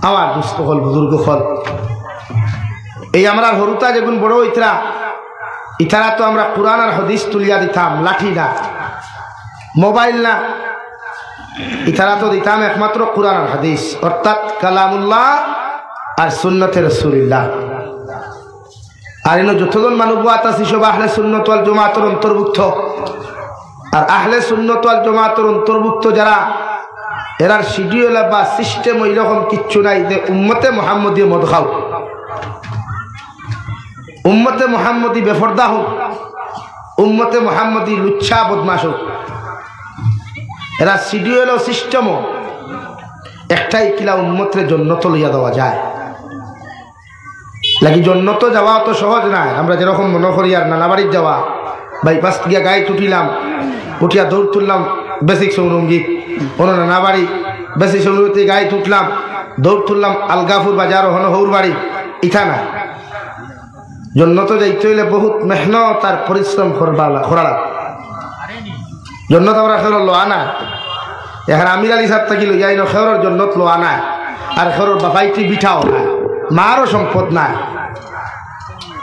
আমার দুস্থ হল বুজুর্গ হল এই আমরা হরুতা যেগুন বড় ইতারা তো আমরা কোরআন আর হাদিস তুলিয়া দিতাম, লাঠি না, মোবাইল না, ইতারা তো দিতাম একমাত্র কোরআন আর হাদিস, অর্থাৎ কালামুল্লাহ আর সুন্নতে রাসূলুল্লাহ। আর এনে যতজন মানব আছে সব আহলে সুন্নাত ওয়াল জামাতের অন্তর্ভুক্ত। আর আহলে সুন্নাত ওয়াল জামাতের অন্তর্ভুক্ত যারা, এরার শিডিউল বা সিস্টেম এরকম কিচ্ছু নাই যে উম্মতে মুহাম্মদী মদ খাও, উম্মতে মুহাম্মদী বেফরদা হোক, উম্মতে মুহাম্মদী লুচ্ছা বদমাশ হোক। এরা শিডিউল ও সিস্টেমও একটাই, কিলা উম্মতের জন্নত লইয়া দেওয়া যায়। লাগি জন্নত যাওয়া তো সহজ নয়। আমরা যেরকম মনে করি আর নানাবাড়ির যাওয়া, বাইপাস গিয়া গায়ে উঠিলাম, উঠিয়া দৌড় তুললাম বেসিক সৌরঙ্গীত, কোনো নানাবাড়ি বেসিক সৌরঙ্গীতে গায়ে উঠলাম, দৌড় তুললাম আলগাপুর বাজার হন হৌর বাড়ি, ইথা না। জন্নত যাইতে হইলে বহুত মেহনত আর পরিশ্রম করা। জন্নত আমরা খেরর লোয়া না, এখন আমির আলী সাহেব থাকি লইয়াই না খেরর জন্নত লোয়া না। আর খেরর বাবাইটি বিঠাও না, মারও সম্পদ নাই।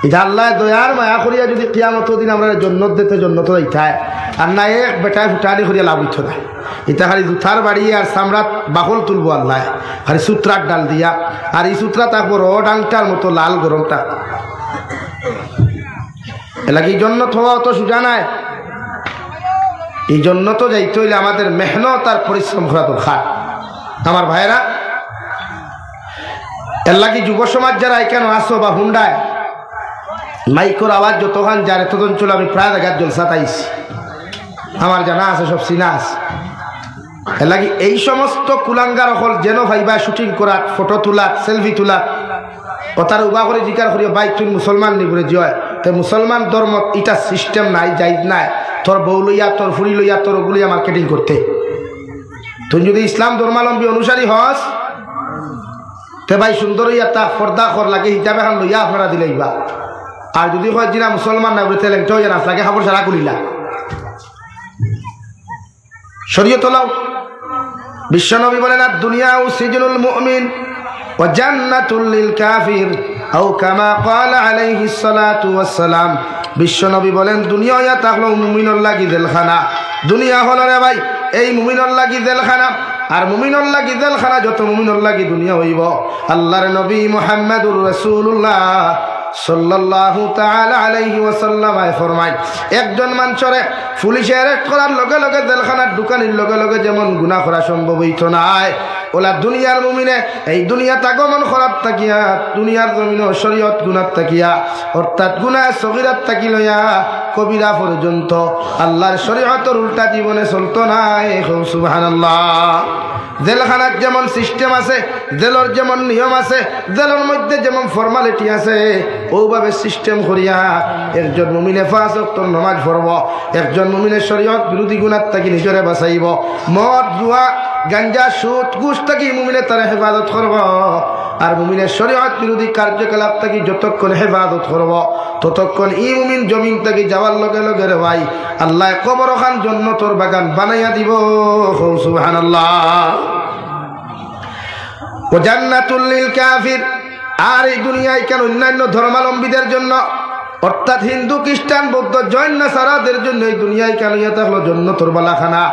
এটা আল্লাহ দয়ার মায়া করিয়া যদি কিয়ামত দিন আমরা জন্নত দিতে জন্নত যাইতায়, আর না এক বেটায় ফুটানি করিয়া লাভ হইত না। এটা খালি জুথার বাড়ি আর চামড়াত বাকল তুলবো আল্লাহ, খালি সূত্রার ডাল দিয়া। আর এই সূত্রা থাকবো রড আংটার মতো লাল গরমটা। এলাকা এই জন্য হওয়া অত সোজা নাই। এই জন্য তো যাইতে হইলে আমাদের মেহনত আর পরিশ্রম করা দরকার। আমার ভাইয়েরা, এর লাগি যুব সমাজ যারা এখানে আসো বা হুন্ডায় মাইকোর আওয়াজ যতক্ষণ যার এতজন চলো, আমি প্রায় জায়গার জলসা তাইছি, আমার জানা আছে, সব সিনা আছে। এর লাগি এই সমস্ত কুলাঙ্গার হল যেন ভাইবা শুটিং করা, ফটো তোলা, সেলফি তোলা, ও তার উবা করে জিকার করিয়া বাইক তুই মুসলমান নিগুড়ে জয়। তো মুসলমান ধর্ম এটা সিস্টেম নাই, যাই নাই তোর বউ লইয়া, তোর ফুড়ি লইয়া, তোর ওগুলিয়া মার্কেটিং করতে। তুই যদি ইসলাম ধর্মাবলম্বী অনুসারী হস, তে ভাই সুন্দর হইয়া তা পর্দা কর লাগে হিসাবে এখন লইয়া আপনারা দিলেইবা। আর যদি হয় যিনা মুসলমান না বলতে লেংটা হইয়া নাচ লাগে খাবার সারা করিলা শরীয়ত লাও। বিশ্বনবী বলেন, আর দুনিয়া ও সিজনুল মুমিন ও জান্নাতুল লিল কাফির, আও কামা ক্বালা আলাইহিস সালাতু ওয়াস সালাম। বিশ্বনবী বলেন, দুনিয়া ইয়া তাহলো মুমিনের লাগি জেলখানা। দুনিয়া হলো রে ভাই এই মুমিনের লাগি জেলখানা। আর মুমিনের লাগি জেলখানা, যত মুমিনের লাগি দুনিয়া হইব। আল্লাহর নবী মুহাম্মদুর রাসূলুল্লাহ সাল্লাল্লাহু তাআলা আলাইহি ওয়াসাল্লাম ফরমায়, একজন মানুষরে পুলিশে অ্যারেস্ট করার লগে লগে জেলখানার দোকানের লগে লগে যেমন গুনাহ করা সম্ভব হইত নাই, ওলা দুনিয়ার মুমিনে এই দুনিয়াত আগমন করার তাকিয়া, দুনিয়ার জমিনে শরীয়ত গুনাহ তাকিয়া, অর্থাৎ গুনাহ সগীরাত তাকি লইয়া কবিরা পর্যন্ত আল্লাহর শরীয়তের উল্টা জীবনে চলতো নাই। সুবহানাল্লাহ। জেলখানার যেমন সিস্টেম আছে, জেলের যেমন নিয়ম আছে, জেলের মধ্যে যেমন ফর্মালিটি আছে, ওভাবে সিস্টেম করিয়া একজন মুমিনে 5 ওয়াক্ত নামাজ পড়ব, একজন মুমিনের শরীয়ত বিরোধী গুনাহ থেকে নিজরে বাঁচাইব। মদ, জুয়া, গাঞ্জা, সুদ, ঘুষ থেকে মুমিনে তার হেফাজত করব। আর মুমিনের শরীয়ত বিরোধী কার্যকলাপ থেকে যতক্ষণ হেফাজত করব, ততক্ষণ ই মুমিন জমিন থেকে যাওয়ার লগে লগে রে ভাই আল্লাহ কবর খান জান্নাতের বাগান বানাইয়া দিব। সুবহানাল্লাহ। ও জান্নাতুল লিল কাফির। আর এই দুনিয়ায় কেন অন্যান্য ধর্মাবলম্বীদের জন্য, অর্থাৎ হিন্দু, খ্রিস্টান, বৌদ্ধ, জৈন, নাসারাদের জন্য এই দুনিয়ায় কেন ইয়ে থাকলো জান্নাতের বালাখানা।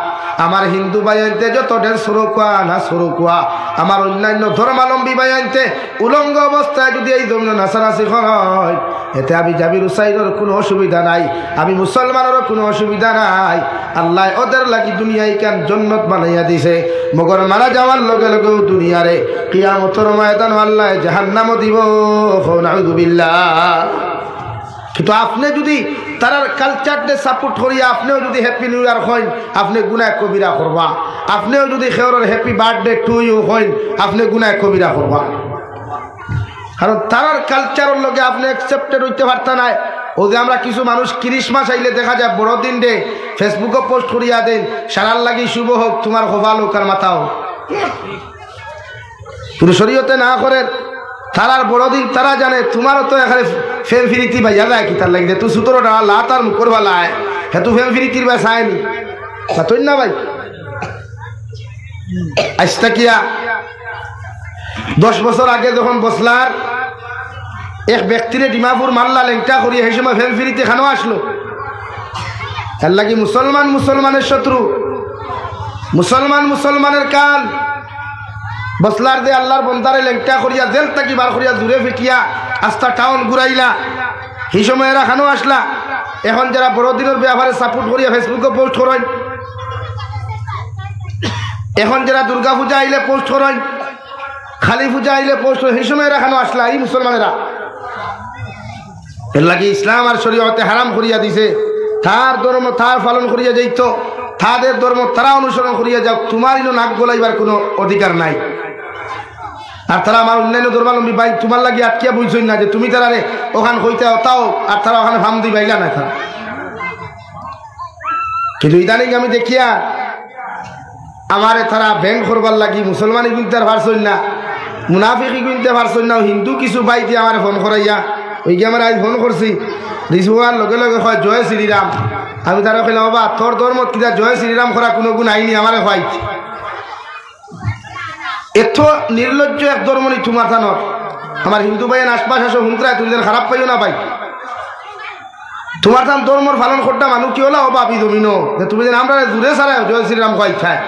আমার হিন্দু ভাইয়ানতে যত ঢের সরকুয়া না সরকুয়া, আমার অন্যান্য ধর্মাবলম্বী ভাইয়ানতে উলঙ্গ অবস্থায় যদি এই জন্য নাসারাসি হয়, এতে আমি জাবির হুসাইনের কোনো অসুবিধা নাই, আমি মুসলমানেরও কোনো অসুবিধা নাই। আল্লাহ ওদের লাগি দুনিয়ায় কেন জান্নাত বানাইয়া দিছে। মগর মারা যাওয়ার লগে লগেও দুনিয়ারে কিয়ামতের ময়দান আল্লাহ জাহান্নামও দিব। নাউযুবিল্লাহ। কিন্তু আপনি যদি তার কালচারকে সাপোর্ট করিয়া আপনিও যদি হ্যাপি নিউ ইয়ার হইন, আপনি গুনাহ কবিরা করবা। আপনিও যদি খেওরের হ্যাপি বার্থডে টু ইউ হইন, আপনি গুনাহ কবিরা করবা। কারণ তার কালচারের লগে আপনি অ্যাকসেপ্টেড হইতে পারতা নাই। ও যে আমরা কিছু মানুষ ক্রিসমাস আইলে দেখা যায় বড়দিন ডে ফেসবুকে পোস্ট করিয়া দেন, সারার লাগি শুভ হোক, তোমার খোভাল হোক আর মাথা হোক। কিন্তু শরীয়তে না করেন, তারার বড়দিন তারা জানে, তোমারও তো এখানে ফেম ফিরিতি ভাইয়া যায় কি তার লাগে তুই সুতরো লা তার মুখর বেলায় হ্যাঁ তুই ফেম ফিরিতির বা চায়নি তুই না ভাই। আস্তা কিয়া 10 বছর আগে যখন বসলার এক ব্যক্তিরে ডিমাপুর মাল্লা লেংটা করিয়া সেই সময় ফেল ফিরিতে খানো আসলো। এর লাগি মুসলমান মুসলমানের শত্রু, মুসলমান মুসলমানের কাল। বসলার দে আল্লাহর বন্দারে লেংটা করিয়া জেল থাকি বার করিয়া দূরে ফিটিয়া আস্তা টাউন ঘুরাইলা, সেই সময় এরা খানো আসলা। এখন যারা বড়দিনের ব্যাপারে সাপোর্ট করিয়া ফেসবুকে পোস্ট করেন, এখন যারা দুর্গা পূজা আইলে পোস্ট করেন, খালি পূজা আইলে পোস্ট করেন, সেই সময় এরা খানো আসলা এই মুসলমানেরা। এর লাগি ইসলাম আর শরীয়তে হারাম করিয়া দিছে, তার ধর্ম তার পালন করিয়া যাইত, তাদের ধর্ম তারা অনুসরণ করিয়া যাও, তোমার ইনো নাক গলাইবার কোনো অধিকার নাই। আর তারা আমার অন্যান্য ধর্মাবলম্বী ভাই তোমার লাগি আটকিয়া বুঝছই না যে তুমি তারা রে ওখান হইতে তাও, আর তারা ওখানে ফাম দি বাইলা না তারা। কিন্তু ইদানিং আমি দেখিয়া আমারে তারা ব্যাংক করবার লাগি মুসলমানই কিনতে পারছই না, মুনাফিকই কিনতে পারছই না, হিন্দু কিছু বাই দিয়ে আমার ফোন করাইয়া ওই যে আমার আজ ফোন করছি রিসুয়ার লগে লগে হয় জয় শ্রীরাম। আমি তারা কইলাম বাবা তোর ধর্ম কিনা জয় শ্রীরাম করা কোনো গুণ আইনি আমার হয়। এত নির্লজ্জ এক ধর্ম নি তোমার থানোর। আমার হিন্দু ভাইয়ের আশপাশ আসো হুঁকরায় তুমি যেন খারাপ পাইও না ভাই। তোমার থান ধর্মর পালন করতে মানুষ কি হলো ও বাপি জমিন তুমি যেন আমরা দূরে ছাড়াই জয় শ্রীরাম কয় খায়।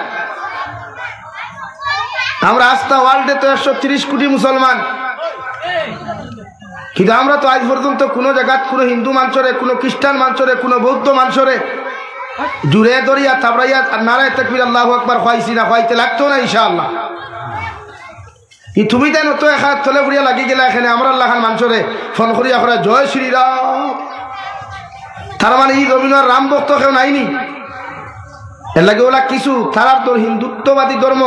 আমরা আস্থা ওয়ার্ল্ডে তো 130 কোটি মুসলমান, কিন্তু আমরা তো আজ পর্যন্ত কোনো জায়গা কোনো হিন্দু মানুষরে, কোনো খ্রিস্টান মানুষরে, কোনো বৌদ্ধ মানুষরে জুড়ে দরিয়া থাবড়াইয়া নারায় তাকবীর আল্লাহু আকবার খাইছি না, খাইতে লাগতো না ইনশাআল্লাহ। তুমি তাই তো এখানে তলে ফুরিয়া লাগি গেলা এখানে আমরা আল্লাহ খান মানুষরে ফোন করিয়া করে জয় শ্রীরাম। তার মানে এই রবীন্দ্র রাম ভক্ত কেউ নাইনি। এর লাগে ওলা কিছু তারার তোর হিন্দুত্ববাদী ধর্ম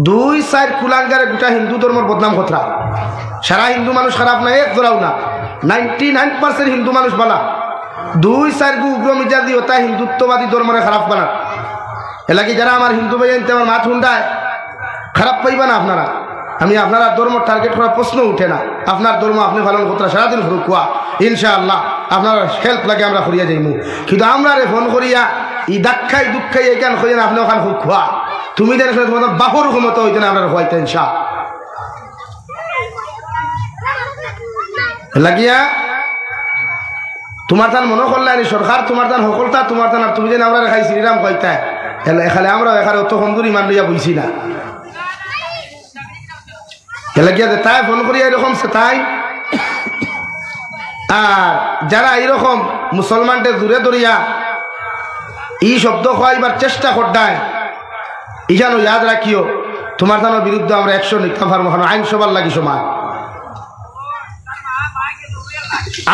2-4 কুলাঙ্গারে গোটা হিন্দু ধর্মের বদনাম খতরা। সারা হিন্দু মানুষ খারাপ না, এক ধরাও না, 99% হিন্দু মানুষ বালা। 2-4 গু উগ্র মিজাজি ওটা হিন্দুত্ববাদী ধর্মরে খারাপ বানা। এর লাগে যারা আমার হিন্দু ভাই আনতে আমার মাথ হুন্ডায় খারাপ পাইবা না আপনারা। আমি আপনারা ধর্ম টার্গেট করার প্রশ্ন উঠে না। আপনার ধর্ম আপনি পালন করতে সারাদিন ফুরুকুয়া ইনশাআল্লাহ আপনার হেল্প লাগে আমরা করিয়া যাইমু। কিন্তু আমরা রে ফোন করিয়া ই দাক্ষাই দুঃখাই এই কান করিয়া আপনি ওখান খুয়া তুমি দেন তোমাদের বাহুর ক্ষমতা হইতে না আমরা হইতে ইনশা লাগিয়া তোমার তান মনে করলে সরকার তোমার তান সকলতা তোমার তান আর তুমি যেন আমরা খাই শ্রীরাম কইতা এখানে আমরা এখানে অত সুন্দর ইমান লইয়া বুঝছি না। লাগিয়া তাই ফোন করিয়া এরকম সে তাই। আর যারা এইরকম মুসলমানদের দূরে দরিয়া এই শব্দ খাইবার চেষ্টা করতায় ইজানো ইয়াদ রাখিও তোমার তানোর বিরুদ্ধে আমরা 100 নিকাম ফার্ম আইন সবার লাগি সমান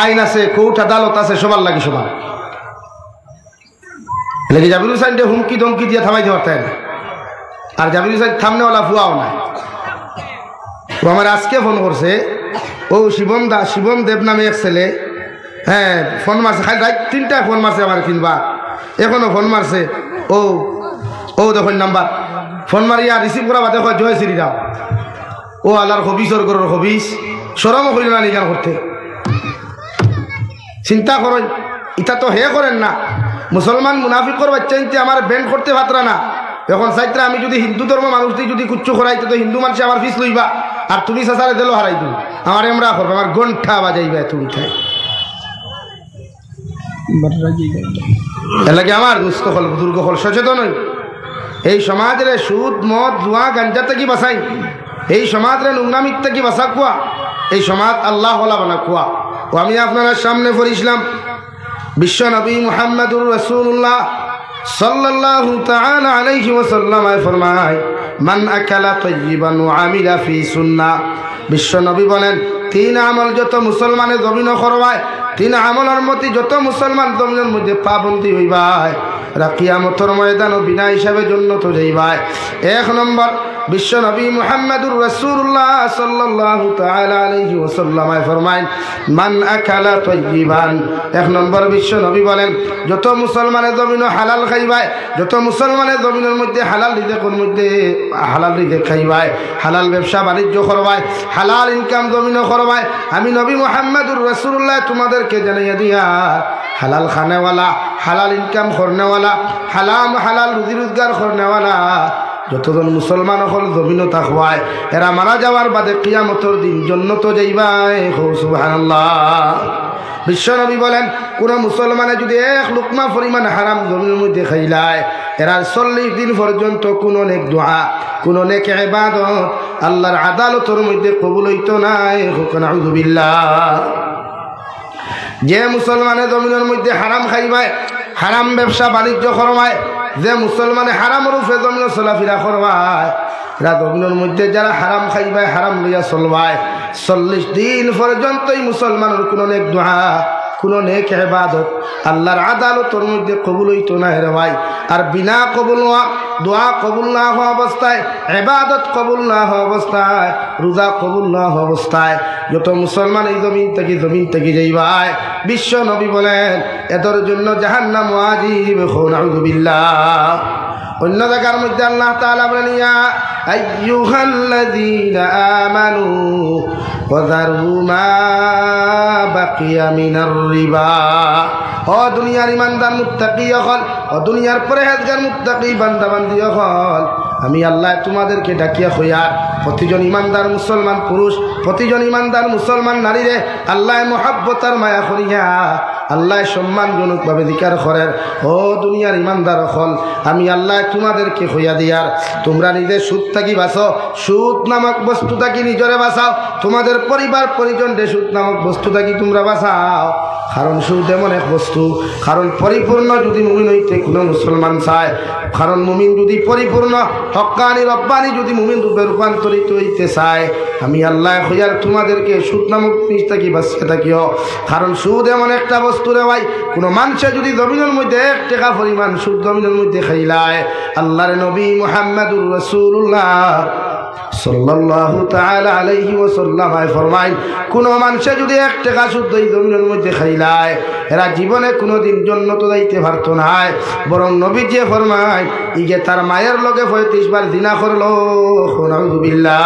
আইন আছে, কোর্ট আদালত আছে, সবার লাগি সমান। লেগে জাবির হুসাইন হুমকি ধমকি দিয়ে থামাইতে পারতেন না। আর জাবির হুসাইন থামনেওয়ালা ফুয়াও নাই। ও আমার আজকে ফোন করছে, ও শিবম দেব নামে এক ছেলে, হ্যাঁ ফোন মারছে, খালি রাত 3টায় ফোন মারছে আমার কিনবা, এখনো ফোন মারছে। ও দেখুন নাম্বার ফোন মারিয়া রিসিভ করা বাদে জয় শ্রীরাম। ও আল্লাহর হবিসর গরুর হবিস সরমও করিল না নিগান করতে। চিন্তা করেন ইটা তো হে করেন না। মুসলমান মুনাফিকর বাচ্চা ইনতে আমার ব্যান্ড করতে পাত্রা না। এখন চাইত্রা আমি যদি হিন্দু ধর্ম মানুষ দিয়ে যদি কুচ্ছু করাইতে তো হিন্দু মানুষ আমার ফিস লইবা, আর তুমি সাসারে দিল হারাই তুমি আমার এমরা করবে, আমার ঘন্টা বাজাইবা তুমি তাই এলাকে আমার দুস্থ হল দুর্গ হল সচেতন হই। এই সমাজের সুদ মদ জুয়া গাঞ্জা থেকে বাঁচাই, এই সমাজের নোংরামিত থেকে বাঁচা কুয়া, এই সমাজ আল্লাহ ওয়ালা বানা কুয়া। ও আমি আপনার সামনে পড়িছিলাম বিশ্ব নবী মুহাম্মদুর রাসূলুল্লাহ সাল্লাল্লাহু তাআলা আলাইহি ওয়াসাল্লাম ফরমায় মান আকালা তাইয়িবান ওয়া আমিলা ফি সুন্নাহ। বিশ্ব নবী বলেন 3 আমল যত মুসলমানের জমিন করবায়, 3 আমলের মধ্যে যত মুসলমান জমিনের মধ্যে পাবন্দি হইবায় কিয়ামতের ময়দানে বিনা হিসাবে জান্নাতে যাইবায়। 1 নম্বর বিশ্ব নবী মুহাম্মদুর রাসূলুল্লাহ সাল্লাল্লাহু তাআলা আলাইহি ওয়াসাল্লাম ফরমায় মান আকালা তাইয়িবান। 1 নম্বর বিশ্ব নবী বলেন যত মুসলমানের জমিন হালাল খাইবায়, যত মুসলমানের জমিনের মধ্যে হালাল রিজিকের মধ্যে হালাল রিজিক খাইবায়, হালাল ব্যবসা বাণিজ্য করবায়, হালাল ইনকাম জমিন করবায়, আমি নবী মুহাম্মদুর রাসূলুল্লাহ তোমাদেরকে জানিয়ে দিয়া হালাল খানেওয়ালা, হালাল ইনকাম করনেওয়ালা, হালাল রুজি রোজগার করনেওয়ালা যতজন মুসলমান হল জমিনও থাকবায় এরা মারা যাওয়ার বাদে কিয়ামতের দিন জান্নাতে যাইবাই। সুবহানাল্লাহ। বিশ্বনবী বলেন কোন মুসলমানে যদি এক লুকমা পরিমাণ হারাম জমির মধ্যে খাইলায় এরা 40 দিন পর্যন্ত কোন নেক দোয়া কোন নেক ইবাদত আল্লাহর আদালতের মধ্যে কবুল হইতো না। নাউযুবিল্লাহ। যে মুসলমানে জমিনের মধ্যে হারাম খাইবায় হারাম ব্যবসা বাণিজ্য করবায় যে মুসলমানে হারাম রূপে জমিন চলাফেরা করবায় এরা জমিনের মধ্যে যারা হারাম খাইবায় হারাম লইয়া চলবায় 40 দিন পর্যন্তই মুসলমানের কোনো নেক দোয়া কোনো নেক ইবাদত আল্লাহর আদালতের মধ্যে কবুল হইতো না রে ভাই। আর বিনা কবুল হওয়া দোয়া কবুল না হওয়া অবস্থায় ইবাদত কবুল না হওয়া অবস্থায় রোজা কবুল না হওয়া অবস্থায় যত মুসলমান এই জমিন থেকে যাইবাই বিশ্ব নবী বলেন এদের জন্য জাহান্নাম ওয়াজিব। নাউযুবিল্লাহ। অন্য জায়গার মধ্যে আল্লাহ তাআলা বলেন ইয়া আইয়ুহাল্লাযীনা আমানু ওয়াযারু মা বাকিয়া মিনার রিবা। ও দুনিয়ার ইমানদার মুত্তাকি হল ও দুনিয়ার পরহেজগার মুত্তাকি বান্দা বান্দি হল আমি আল্লাহ তোমাদেরকে ডাকিয়া হইয়ার প্রতিজন ইমানদার মুসলমান পুরুষ প্রতিজন ইমানদার মুসলমান নারীরে আল্লাহ মহাব্বতার মায়া করিয়া আল্লাহ সম্মানজনকভাবে জিকির করেন। ও দুনিয়ার ইমানদার হল আমি আল্লাহ তোমাদেরকে হইয়া দিয়ার তোমরা নিজের সুদ থাকি বাঁচো সুদ নামক বস্তু থাকি নিজরে বাঁচাও তোমাদের পরিবার পরিজনরে সুদ নামক বস্তু থাকি তোমরা বাঁচাও। কারণ সুদ এমন এক বস্তু কারণ পরিপূর্ণ যদি মুমিন হইতে কোনো মুসলমান চায় কারণ মুমিন যদি পরিপূর্ণ হক্কানি রব্বানি যদি মুমিন রূপে রূপান্তরিত হইতে চায় আমি আল্লাহ হইয়ার তোমাদেরকে সুদ নামক জিনিস থাকি বাঁচিয়ে থাকিও। কারণ সুদ এমন একটা বস্তু রে ভাই কোনো মানুষে যদি জমিনের মধ্যে 1 টাকা পরিমাণ সুদ জমিনের মধ্যে খাইলায় আল্লাহর নবী মুহাম্মদুর রাসূলুল্লাহ সাল্লাল্লাহু তাআলা আলাইহি ওয়াসাল্লাম ফরমায় কোন মানুষে যদি 1 টাকা সুদ এই জমিনের মধ্যে খাইলায় এরা জীবনে কোনোদিন জান্নাতে যাইতে পারতো না বরং নবীজি ফরমায় ইগে তার মায়ের লগে 35 বার জিনা করলো। নাউযুবিল্লাহ।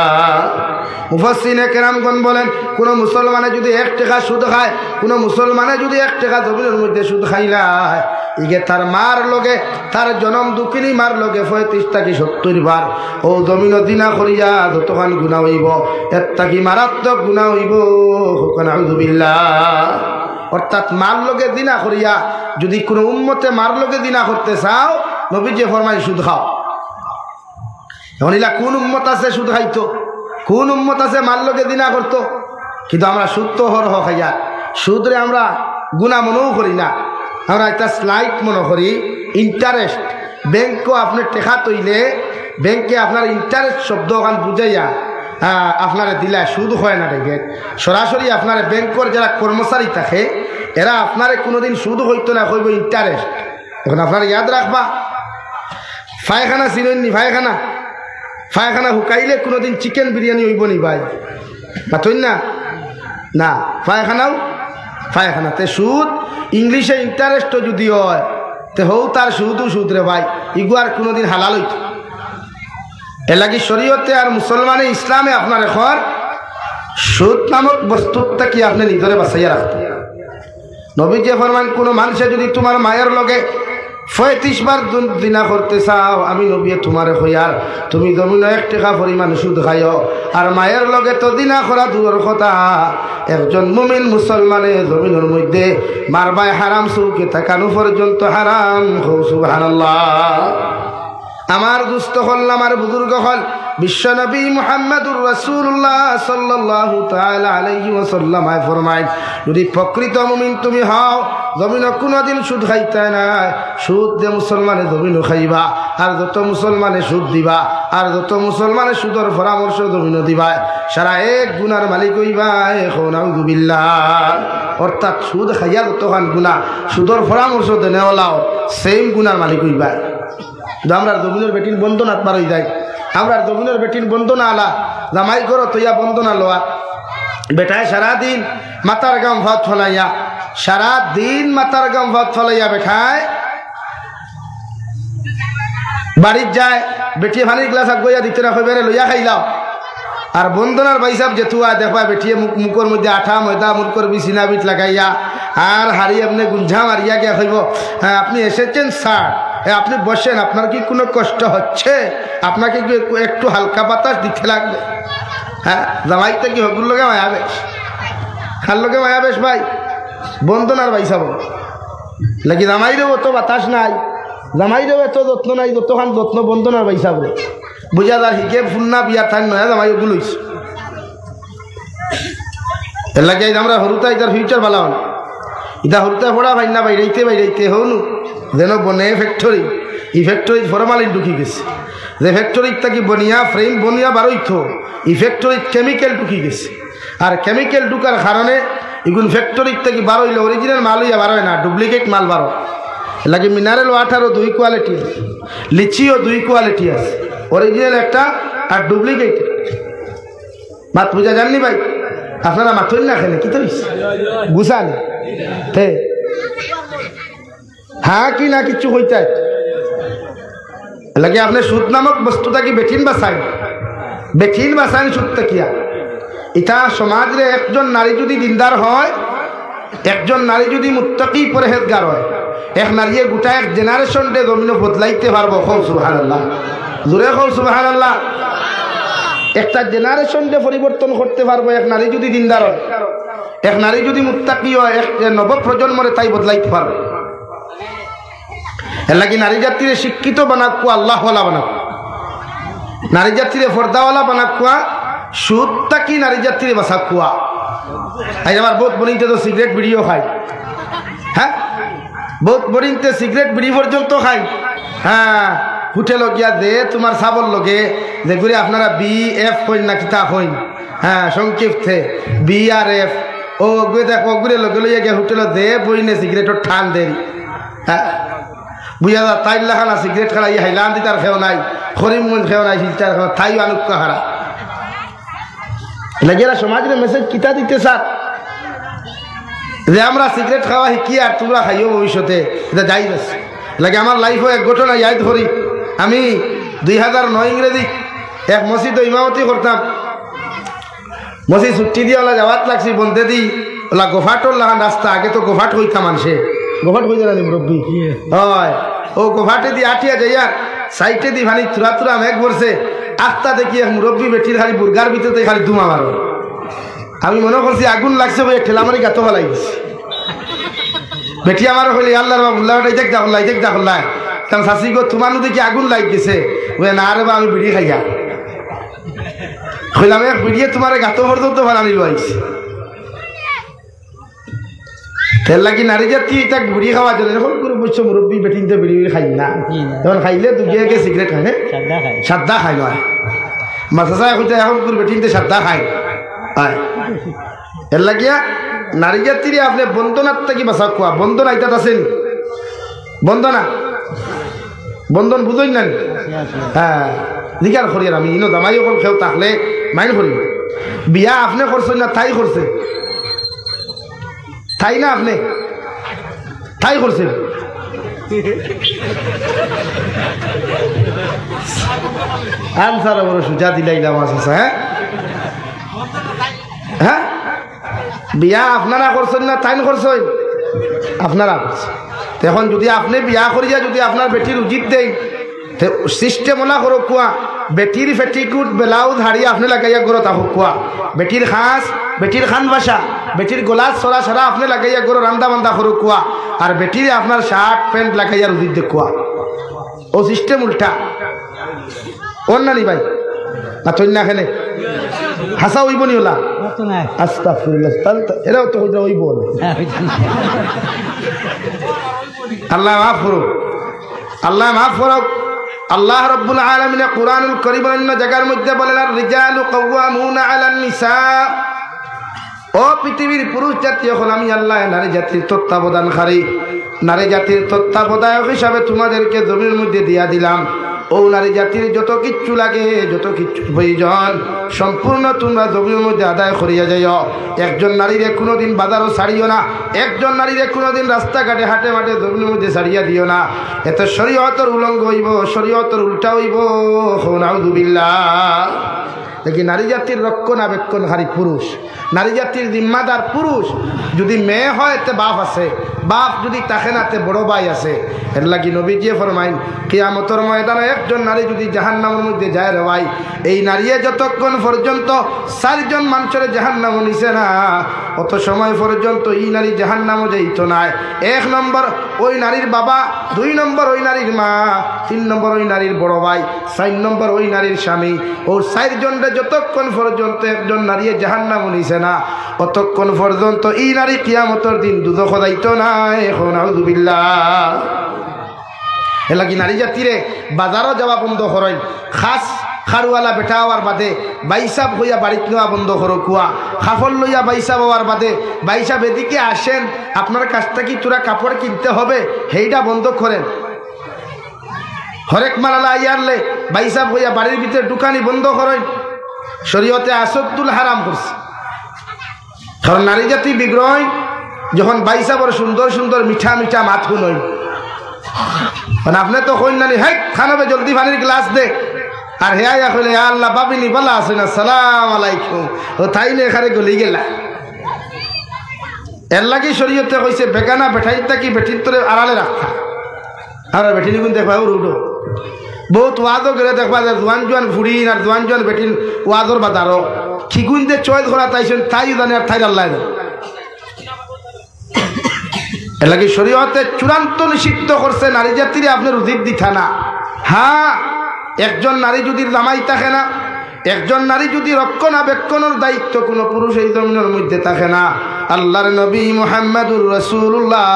মুফাসসিরিনে কেরামগণ বলেন কোন মুসলমানে যদি 1 টাকা সুদ খায় কোন মুসলমানে যদি 1 টাকা জমিনের মধ্যে সুদ খাইলায় ইগে তার মার লগে তার জনম দুঃখিনী মার লগে 35 থেকে 70 বার ও জমিন দিনা করিয়া যতখান গুনাহ হইব এর থাকি মারাত্মক গুনাহ হইব। নাউযুবিল্লাহ। অর্থাৎ মার লগে দিনা করিয়া যদি কোনো উম্মতে মার লগে দিনা করতে চাও নবীজি ফরমায় সুদ খাও। এখন ইলা কোন উম্মত আছে সুদ খাইতো কোন উম্মত আছে মার লগে দিনা করতো কিন্তু আমরা সুদ তো হরহ খাইয়া সুদরে আমরা গুনাহ মনেও করি না আমরা একটা স্লাইট মনে করি ইন্টারেস্ট ব্যাংকও আপনার টেকা তৈলে ব্যাংকে আপনার ইন্টারেস্ট শব্দ ওখান বুঝাইয়া আপনারা দিলা সুদ হয় না দেখে সরাসরি আপনার ব্যাংকের যারা কর্মচারী থাকে এরা আপনার কোনোদিন সুদ হইতো না হইব ইন্টারেস্ট। এখন আপনারা ইয়াদ রাখবা পায়খানা চিননি পায়খানা হুকাইলে কোনোদিন চিকেন বিরিয়ানি হইব নি ভাই পাতই না না পায়খানাতে সুদ ইংলিশে ইন্টারেস্ট যদি হয় তে হৌ তার সুদ রে ভাই ইগুয়ার কোনোদিন হালাল হইত এলাকি শরীয়তে আর মুসলমানে ইসলামে আপনার এখন সুদ নামক বস্তুটা কি আপনি নিজরে বাঁচাইয়া রাখতে। নবীজি ফরমান কোনো মানুষে যদি তোমার মায়ের লগে 35 বার জিনা করতে চাও আমি নবী তোমারে হইয়ার তুমি জমিন 1 টাকা পরিমাণ সুদ খাইও আর মায়ের লগে তো দিনা করা দূরের কথা একজন মুমিন মুসলমানে জমিনের মধ্যে মারবায় হারাম চৌকে তাকানো পর্যন্ত হারাম। সুবহানাল্লাহ। আমার দুস্থ হল আমার বুজুর্গ হল বিশ্বনবী মুহাম্মদুর রাসূলুল্লাহ সাল্লাল্লাহু তাআলা আলাইহি ওয়াসাল্লাম ফরমায় যদি প্রকৃত মুমিন তুমি হও জমিনে কোনোদিন সুদ খাইতে না সুদ দিয়ে মুসলমানে জমিনও খাইবা আর যত মুসলমানে সুদ দিবা আর যত মুসলমানে সুদের পরামর্শ জমিনও দিবা সারা এক গুনার মালিক হইবা। নাউযুবিল্লাহ। অর্থাৎ সুদ খাইয়া যতখান গুণা সুদের পরামর্শ দেনেওয়ালাও সেম গুনার মালিক হইবা। আমরা জমিনের বেটিন বন্ধন আত্মার হয়ে যায় আমরা জমিনের বেটিন বন্ধনা আলা জামাই করো তৈয়া বন্ধনা লোয়া বেটায় সারাদিন মাতার গাম ভাত ফলাইয়া সারাদিন মাতার গাম ভাত ফলাইয়া বেঠায় বাড়ির যায় বেটিয়ে ভানির গ্লাস গইয়া দিতে না বেড়ে লইয়া খাইলাও আর বন্ধনার বাইসাব যেতুয়া দেখবা বেটিয়ে মুখের মধ্যে আঠা ময়দা মুখর বিছিনা বিট লাগাইয়া আর হারি আপনি গুঞ্ঝা মারিয়া গিয়া খাইব হ্যাঁ আপনি এসেছেন স্যার আপনি বসেন, আপনার কি কোনো কষ্ট হচ্ছে? আপনাকে কি একটু হালকা বাতাস দিতে লাগবে? হ্যাঁ, জামাইতে কি হগুর লোকে মায়া বেশ, হার লোকে মায়া বেশ ভাই, বন্ধনার ভাই সাব লাগি জামাইরেও অত বাতাস নাই, জামাইরেও এত যত্ন নাই, যতখান যত্ন বন্ধনার ভাই সাব বুঝা যার হিকে ফুন্না বিয়া থান নয় জামাই ওগুলো হইছে। এর লাগে আমরা হরুতা ইতার ফিউচার ভালো হন, ইতা হরুতা পড়া ভাই না বাইরাইতে হনু যেন বনে ফ্যাক্টরি, এই ফ্যাক্টরি ফরমালিন ঢুকি গেছে, যে ফ্যাক্টরিত থাকি বনিয়া ফ্রেম বনিয়া বারোইত, এই ফ্যাক্টরিত কেমিক্যাল ঢুকি গেছে। আর কেমিক্যাল ঢুকার কারণে এগুলো ফ্যাক্টরিত থেকে বারোইলে অরিজিনাল মাল হইয়া বারোয় না, ডুপ্লিকেট মাল বারো। এর লাগে মিনারেল ওয়াটারও 2 কোয়ালিটি আছে, লিচিও 2 কোয়ালিটি আছে, অরিজিনাল একটা আর ডুপ্লিকেট। মাত বুঝা জাননি ভাই? আপনারা মাথুন না খেলে কি তো বুঝান হ্যাঁ কি না কিছু হইতে লাগে। আপনি সুদ নামক বস্তুটা কি বেঠিন বাসাইন সুদটা কিয়া? এটা সমাজে একজন নারী যদি দিনদার হয়, একজন নারী যদি মুত্তাকি পরহেজগার হয়, এক নারী গোটা এক জেনারেশন ডে জমিন বদলাইতে পারবো। কও সুবহানাল্লাহ, জোরে কও সুবহানাল্লাহ। একটা জেনারেশন ডে পরিবর্তন করতে পারবো এক নারী যদি দিনদার হয়, এক নারী যদি মুত্তাকি হয়, এক নব প্রজন্মরে তাই বদলাইতে পারবে। এর লাগি নারী জাতিরে শিক্ষিত বানাকুয়া, আল্লাহওয়ালা বানাকুয়া, নারী জাতিরে ফর্দাওয়ালা বানাকুয়া, সুদটা কি নারী জাতিরে বাসাকুয়া। আজ আমার বহুত বনিতে তো সিগারেট বিড়িও খায়, হ্যাঁ বহুত বনিতে সিগারেট বিড়ি পর্যন্ত খায়। হ্যাঁ, হোটেল গিয়া দে তোমার সাবল লগে যেগুলি আপনারা BF হইন না কিতা হইন, হ্যাঁ সংক্ষিপ্তে BRF, ও দেখো ওগুলো লগে লইয়া গিয়া হোটেল দে বইনে সিগারেটর ঠান দেরি। হ্যাঁ বুঝা যা তাই লাখানা সিগারেট খাড়া ই হাইলাম দিতার খেও নাই, করিমগঞ্জ খেও নাই, শিলচার খেও তাই আনুকা হারা লাগেরা। সমাজের মেসেজ কিতা দিতে স্যার যে আমরা সিগারেট খাওয়া শিখি আর তোমরা খাইও ভবিষ্যতে, এটা যাই আছে লাগে। আমার লাইফও এক ঘটনা ইয়াদ করি। আমি 2009 ইংরেজি এক মসজিদ ইমামতি করতাম। মসজিদ ছুটি দিয়ে ওলা যাওয়াত লাগছি, বন্ধে দি ওলা গোফাটর লাগান রাস্তা, আগে তো গোফাট হইতাম মানুষে, গোফাট হয়ে যাবে মুরব্বী হয়, ও গোফাটে দি আঠিয়া যাই আর সাইটে দি ভানি থুরা মেঘ পড়ছে, আস্তা দেখি এক মুরব্বী বেটির খালি বুর্গার ভিতরে খালি ধুমা মারো। আমি মনে করছি আগুন লাগছে বই ঠেলা মারি গাতো ফেলাই দিছি। বেটি আমার হইলে আল্লাহ দেখ দেখলাই কারণ শাশি গো তোমার দেখি আগুন লাগ গেছে, না রে বা আমি বিড়ি খাইয়া হইলাম এক বিড়িয়ে তোমার গাতো পর্যন্ত বানানি লাইছি। তেল লাগি নারী জাতি তাক বিড়ি খাওয়া জন্য এখন করে বলছো মুরব্বী বেটিনতে বিড়ি খাই না, তখন খাইলে দুগিয়াকে সিগারেট খাই না, সাদা খাই নয় মাছা হইতে এখন করে বেটিনতে সাদা খাই। এর লাগিয়া নারী জাতিরে আপনি বন্ধনার থেকে বাসা খোয়া। বন্ধন আইতাত আছেন, বন্দনা বন্ধন বুঝই না? হ্যাঁ জিকার করি আমি ইনো জামাই অকল খেও থাকলে মাইন করি। বিয়া আপনি করছেন না তাই করছে? তাই না আপনি তাই করছেন? আনসার বড় সুজা দিলাইলাম আছে। হ্যাঁ হ্যাঁ, বিয়া আপনারা করছেন না তাই করছেন? আপনারা করছেন। এখন যদি আপনি বিয়া করিয়া যদি আপনার বেটির উচিত দেয়, সিস্টেম ওলা করো কুয়া, বেটির পেটিকুট ব্লাউজ হারিয়ে আপনি লাগাইয়া গরো তাহো কুয়া, বেটির খাস বেটির খান বাসা বেটির গোলাস সরা সরা আপনি লাগাইয়া গরো রান্দা বান্দা করো কুয়া, আর বেটিরে আপনার শার্ট প্যান্ট লাগাইয়া উচিত দেখুয়া। ও সিস্টেম উল্টা ওর না নি ভাই না তৈরি না খেলে হাসা হইব নি ওলা আস্তাগফিরুল্লাহ, এরাও তো হইব। আল্লাহ মাফ করুক, আল্লাহ মাফ করুক। আল্লাহ রাব্বুল আলামিন কুরআনুল কারীমের অন্য জায়গার মধ্যে বলেন আর রিজালু কাওয়ামুনা আলান নিসা, ও পৃথিবীর পুরুষ জাতি এখন আমি আল্লাহ নারী জাতির তত্ত্বাবধানকারী, নারী জাতির তত্ত্বাবধায়ক হিসাবে তোমাদেরকে জমির মধ্যে দিয়া দিলাম। ও নারী জাতির যত কিচ্ছু লাগে, যত কিচ্ছু প্রয়োজন সম্পূর্ণ তোমরা জমির মধ্যে আদায় করিয়া যাইও। একজন নারীরে কোনোদিন বাজারও ছাড়িও না, একজন নারীরে কোনোদিন রাস্তাঘাটে হাটে মাঠে জমির মধ্যে ছাড়িয়া দিও না। এত শরীয়তের উলঙ্ঘ হইব, শরীয়তের উল্টা হইব। নাউযুবিল্লাহ। দেখি নারী জাতির রক্ষণাবেক্ষণকারী পুরুষ, নারী জাতির জিম্মাদার পুরুষ যদি মেয়ে হয় তে বাপ আছে, বাপ যদি তাকে না তে বড় ভাই আছে। এর লাগি নবীজি ফরমাইন কিয়ামতের ময়দানে একজন নারী যদি জাহান্নামের মধ্যে যায় রে ভাই, এই নারীয়ে যতক্ষণ পর্যন্ত 4 জন মানুষের জাহান্নাম নিছে না অত সময় পর্যন্ত এই নারী জাহান্নামও যাইতো না। 1 নম্বর ওই নারীর বাবা, 2 নম্বর ওই নারীর মা, 3 নম্বর ওই নারীর বড় ভাই, 4 নম্বর ওই নারীর স্বামী। ও 4 জনরে যতক্ষণ পর্যন্ত একজন নারী জাহান্নাম নিছে না অতক্ষণ পর্যন্ত এই নারী কিয়ামতের দিন দুজখ যাইতো না। এখন আউযুবিল্লাহ। এলাকি নারী জাতিরে বাজারও যাওয়া বন্ধ করেন, খাস খারুয়ালা বেটা হওয়ার বাদে বাইসাব হইয়া বাড়িত নেওয়া বন্ধ করো, কুয়া খাফল লইয়া বাইসাব হওয়ার বাদে বাইসাব এদিকে আসেন আপনার কাছ থেকে তোরা কাপড় কিনতে হবে সেইটা বন্ধ করেন। হরেক মালালা ইয়ারলে বাইসাব হইয়া বাড়ির ভিতরে দোকানি বন্ধ করেন। শরীয়তে আসদ্দুল হারাম করছে, কারণ নারী জাতি বিগ্রহ যখন বাইসাবর সুন্দর সুন্দর মিঠা মিঠা মাথু নয়, মানে আপনি তো কইন নানি হ্যাঁ খানবে জলদি পানির গ্লাস দে, আর হেয়া কইলে আল্লাহ বাবিনি বলা আছে না সালাম আলাইকুম, ও তাইলে এখানে গলি গেলা। এর লাগি শরীয়তে কইছে বেগানা বেঠাই থাকি বেঠির তোরে আড়ালে রাখা। আর বেঠিনি কোন দেখবা উড়ো বহুত ওয়াজও করে দেখবা যে জোয়ান জোয়ান ফুড়িন আর জোয়ান জোয়ান বেঠিন ওয়াজর বাজারও খিগুন যে চয়েস করা তাইছেন তাই জানে আর তাই আল্লাহ জানে। এর লাগি শরীয়তে চূড়ান্ত নিষিদ্ধ করছে নারী জাতিরে আপনার উচিত দিঠা না। হ্যাঁ, একজন নারী যদি জামাই থাকে না, একজন নারী যদি রক্ষণাবেক্ষণের দায়িত্ব কোনো পুরুষ এই জমিনের মধ্যে থাকে না, আল্লাহর নবী মুহাম্মদুর রাসূলুল্লাহ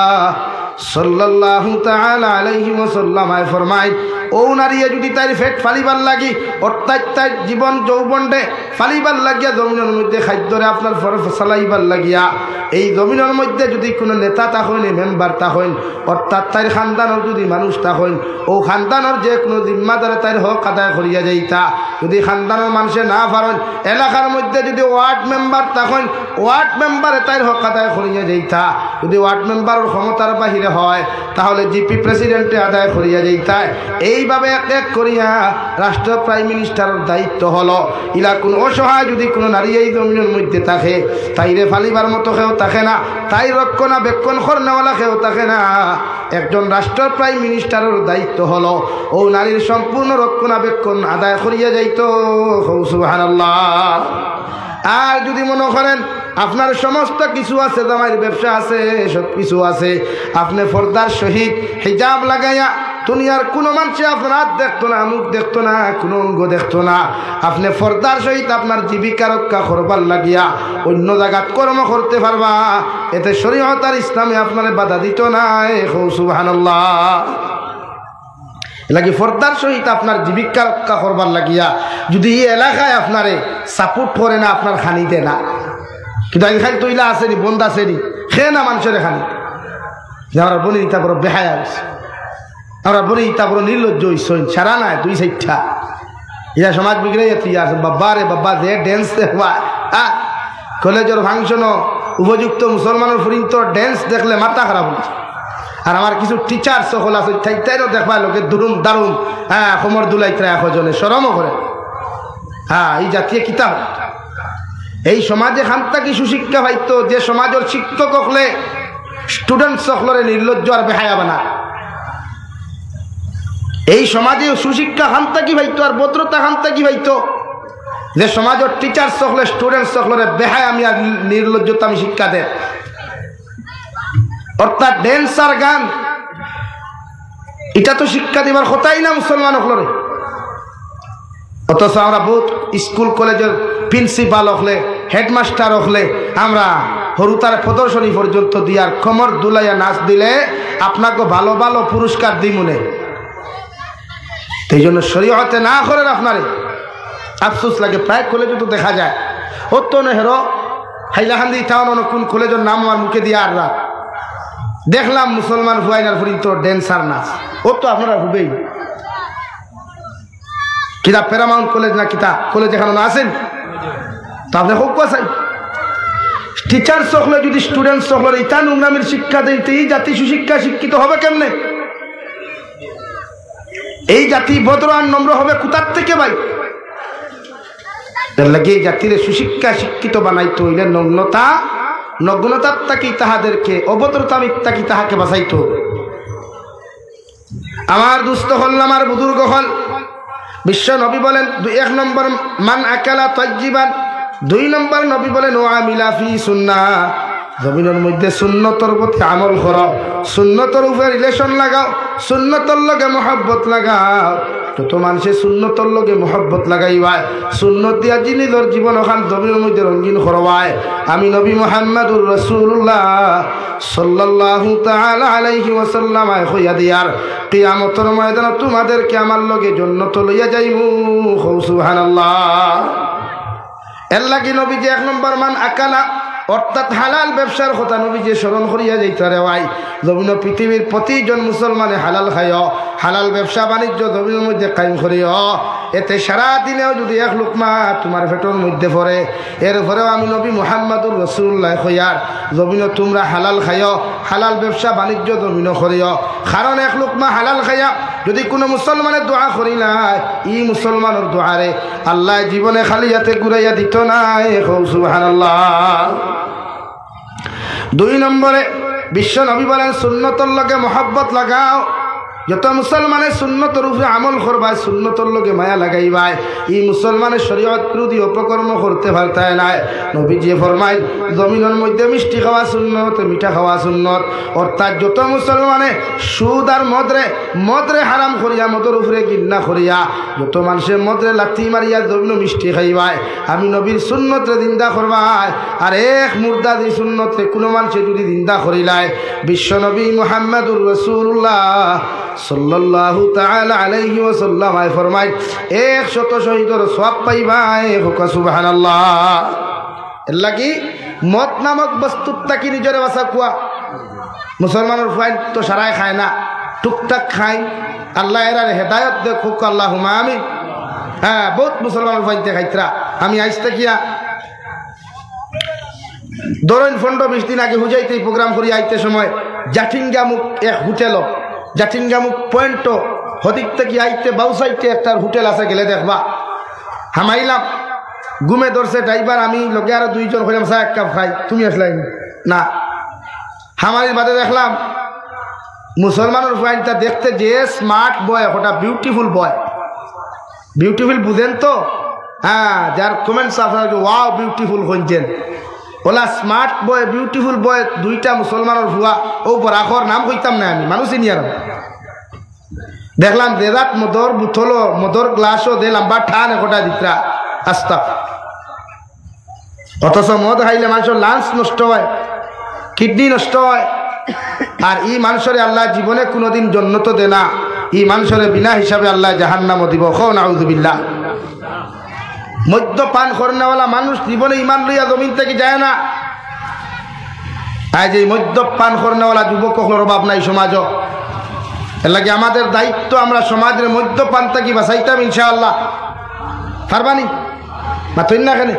সাল্লাল্লাহু তাআলা আলাইহি ওয়াসাল্লাম ফরমায় ও নারীয়ে যদি তার ফেট ফালিবার লাগি অর্থাৎ তার জীবন যৌবনডে ফালিবার লাগিয়া জমিনের মধ্যে খাদ্যরে আপনার ফসলাইবার লাগিয়া এই জমিনের মধ্যে যদি কোনো নেতা থাকেন, মেম্বার থাকেন, অর্থাৎ তার খানদানের যদি মানুষ থাকেন, ও খানদানের যে কোনো জিম্মাদারে তার হক আদায় করিয়া যাইতা। যদি খানদানের মানুষে না পারেন, এলাকার মধ্যে যদি ওয়ার্ড মেম্বার থাকেন, ওয়ার্ড মেম্বারে তার হক আদায় করিয়া যাইতা। যদি ওয়ার্ড মেম্বারের ক্ষমতার বাহিরে হয় তাহলে জিপি প্রেসিডেন্টে আদায় করিয়া যাইতা। এইভাবে এক এক করিয়া রাষ্ট্র প্রাইম মিনিস্টারের দায়িত্ব হলো ইলা কোন অসহায় যদি কোনো নারী এই জমিনের মধ্যে থাকে তাইরে ফালিবার মতো কেউ থাকে না, তাই রক্ষণাবেক্ষণ করনেওয়ালা কেউ থাকে না। একজন রাষ্ট্র প্রাইম মিনিস্টারের দায়িত্ব হলো ও নারীর সম্পূর্ণ রক্ষণাবেক্ষণ আদায় করিয়া যাইত। সুবহানাল্লাহ। আর যদি মনে করেন আপনার সমস্ত কিছু আছে, জামাইয়ের ব্যবসা আছে, সব কিছু আছে, আপনি পর্দার সহিত হিজাব লাগাইয়া দুনিয়ার কোনো মানুষে আপনার হাত দেখতো না, মুখ দেখতো না, কোনো অঙ্গ দেখতো না, আপনি পর্দার সহিত আপনার জীবিকা রক্ষা করবার লাগিয়া অন্য জায়গাত কর্ম করতে পারবা, এতে শরীয়ত আর ইসলামে আপনার বাধা দিত না। সুবহানাল্লাহ। এলাকি পর্দার সহিত আপনার জীবিকা রক্ষা করবার লাগিয়া যদি এই এলাকায় আপনারে সাপোর্ট করে না, আপনার খানি দে না, কিন্তু এখানে তৈলা আসেনি, বন্ধ আসেনি, খেয়ে না মানুষের এখানে। আমরা বলি তারপর বেহায়া হয়েছে, আমরা বলি তারপর নির্লজ্জ হইস সারা নাই 2 সাইডটা ইয়া সমাজ বিগড়ে তুই আছে বাবা রে বাবা যে ড্যান্স দেখবা কলেজের ফাংশনও উপযুক্ত মুসলমানের ফুরিন্ত ড্যান্স দেখলে মাথা খারাপ হচ্ছে। আর আমার কিছু টিচার সকল আছে তাইও দেখবা লোকে দুরুম দারুম কোমর দুলাইতে একজনে সরমও করে। এই জাতীয় কিতাব এই সমাজে খান্তা কি সুশিক্ষা পাইতো, যে সমাজের শিক্ষক হলে স্টুডেন্ট সকলরে নির্লজ্জ আর বেহায়া বানা। এই সমাজে সুশিক্ষা খান্তা কি পাইতো আর ভদ্রতা খান্তা কি পাইতো, যে সমাজের টিচার সকলে স্টুডেন্ট সকলরে বেহায়া আমি আর নির্লজ্জতা আমি শিক্ষা দেয়। অর্থাৎ ড্যান্স আর গান এটা তো শিক্ষা দিবার কথাই না মুসলমান হলরে। অথচ আমরা বহুত স্কুল কলেজের প্রিন্সিপাল হলে, হেডমাস্টার হলে আমরা হরুতার প্রদর্শনী পর্যন্ত দিয়ার কোমর দুলাইয়া নাচ দিলে আপনাকে ভালো ভালো পুরস্কার দিই মনে। এই জন্য শরীয়তে না করেন আপনারে আফসোস লাগে। প্রায় কলেজে তো দেখা যায় ও তো নেহরো হাইলাহান্দি টাউন কোন কলেজের নাম আমার মুখে দিয়ে আর রাত দেখলাম মুসলমান হুয়াইনার ফুরিত ড্যান্সার নাচ, ও তো আপনারা হুবেই কিতা প্যারামাউন্ট কলেজ না কিতা কলেজ এখানে না আসেন তো আপনি হোক চাই। টিচার সকলে যদি স্টুডেন্ট সকলের ইতা নোংরামির শিক্ষা দেয়, এই জাতি সুশিক্ষা শিক্ষিত হবে কেমনে? এই জাতি ভদ্র আর নম্র হবে কোথার থেকে ভাই? এর লাগে জাতিরে সুশিক্ষা শিক্ষিত বানাইতে হইলে নগ্নতার তাকি তাহাদেরকে অবতরতামিক তাকি তাহাকে বাঁচাইতে হবে। আমার দুস্থ হল, আমার বুজুর্গ হল, বিশ্ব নবী বলেন 1 নম্বর মান আকালা তাজ্জিবান, 2 নম্বর নবী বলেন ও আমিলা ফি সুন্নাহ, জমিনের মধ্যে সুন্নতর প্রতি আমল করো, সুন্নতর উপরে রিলেশন লাগাও, সুন্নতর লগে মহব্বত লাগাও। যত মানুষে সুন্নতর লগে মহব্বত লাগাইবায়, সুন্নত দিয়া নিজের জীবন ওখান জমিনের মধ্যে রঙিন করবায়। আমি নবী মুহাম্মদুর রাসূলুল্লাহ সাল্লাল্লাহু তাআলা আলাইহি ওয়াসাল্লাম কইয়া দিয়ার কিয়ামতের ময়দানে তোমাদেরকে আমার লগে জান্নাত লইয়া যাইমু। সুবহানাল্লাহ। এর লাগি নবী যে 1 নম্বর মান আকালা অর্থাৎ হালাল ব্যবসার কথা নবী যে স্মরণ করিয়া যাইতে রে ভাই, জমিন পৃথিবীর প্রতিজন মুসলমানে হালাল খাইও, হালাল ব্যবসা বাণিজ্য জমিনের মধ্যে কায়েম করিও। এতে সারা দিনেও যদি 1 লুকমা তোমার পেটের মধ্যে পড়ে, এরপরেও আমি নবী মুহাম্মদুর রাসূলুল্লাহ কইয়ার জমিন তোমরা হালাল খাইও, হালাল ব্যবসা বাণিজ্য জমিন করিও। কারণ 1 লুকমা হালাল খাইয়া যদি কোনো মুসলমানের দোয়া করি নাই, ই মুসলমানের দোয়ারে আল্লাহ জীবনে খালি হাতে ঘুরাইয়া দিত নাই। সুবহানাল্লাহ। 2 নম্বরে বিশ্ব নবী বলেন সুন্নতর লগে মহব্বত লাগাও। যত মুসলমানের সুন্নতর উপরে আমল করবায়, সুন্নতর লগে মায়া লাগাইবায়, এই মুসলমানের শরীয়ত বিরোধী অপকর্ম করতে পারতায় নাই। নবীজি ফরমাই জমিনের মধ্যে মিষ্টি খাওয়া সুন্নত, মিঠা খাওয়া সুন্নত। অর্থাৎ যত মুসলমানে সুদ আর মদরে হারাম করিয়া, মদের উপরে গিন্না করিয়া, যত মানুষে মদরে লাথি মারিয়া জমিন মিষ্টি খাইবায়, আমি নবীর সুন্নতরে জিন্দা করবায়। আর 1 মুর্দা দি সুন্নতরে কোনো মানুষে যদি জিন্দা করিলায়, বিশ্ব নবী মুহাম্মদুর রাসূলুল্লাহ সাল্লাল্লাহু তাআলা আলাইহি ওয়াসাল্লাম ফরমায় 100 শহীদের সওয়াব পাইবাই। সুবহানাল্লাহ। এর লাগি মদ নামক বস্তুর তাকি নিজের বাসা কুয়া। মুসলমানের ফাইন তো সারাই খায় না, টুকটাক খায়। আল্লাহ এরার হেদায়ত দেখুক, আল্লাহুম্মা আমিন। হ্যাঁ, বহুত মুসলমানের ফাইনতে খাইতরা। আমি আইসতে কিয়া ধরেন 15-20 দিন আগে হুজাইতে প্রোগ্রাম করি আইতে সময় জাটিঙ্গামুখ 1 হোটেল, জাটিঙ্গামুখ পয়েন্ট হদিক থেকে আইতে বাউ সাইডে একটা হোটেল আছে, গেলে দেখবা। হামাইলাম, ঘুমে ধরছে ড্রাইভার, আমি লগে আরো 2 জন হইলাম, 1 কাপ খাই, তুমি আসলাই না। হামারির বাদে দেখলাম মুসলমানের পয়েন্টটা দেখতে যে স্মার্ট বয়, ওটা বিউটিফুল বয়। বিউটিফুল বুঝেন তো? হ্যাঁ, যার কমেন্টস আপনার ওয়াও বিউটিফুল হইছেন, ওলা স্মার্ট বয়, বিউটিফুল বয় 2টা মুসলমানের ভুয়া। ও বরাখর নাম কইতাম না, আমি মানুষই নিয়ে দেখলাম দেদাত মদর বুথলো, মদর গ্লাসও দে লম্বা ঠান একটা দিতরা আস্তা। অথচ মদ খাইলে মানুষের লাঞ্চ নষ্ট হয়, কিডনি নষ্ট হয়। আর এই মানুষের আল্লাহ জীবনে কোনোদিন জান্নাত দে না, এই মানুষের বিনা হিসাবে আল্লাহ জাহান্নামও দিব। নাউযুবিল্লাহ। মদ্যপান করনেওয়ালা মানুষ জীবনে ইমান লইয়া জমিন থেকে যায় না। আজ এই মদ্যপান করনেওয়ালা যুবকের অভাব নাই সমাজ। এর লাগে আমাদের দায়িত্ব, আমরা সমাজের মদ্যপান থেকে বাঁচাইতাম ইনশাআল্লাহ। পারবানি মাতইন না কেন?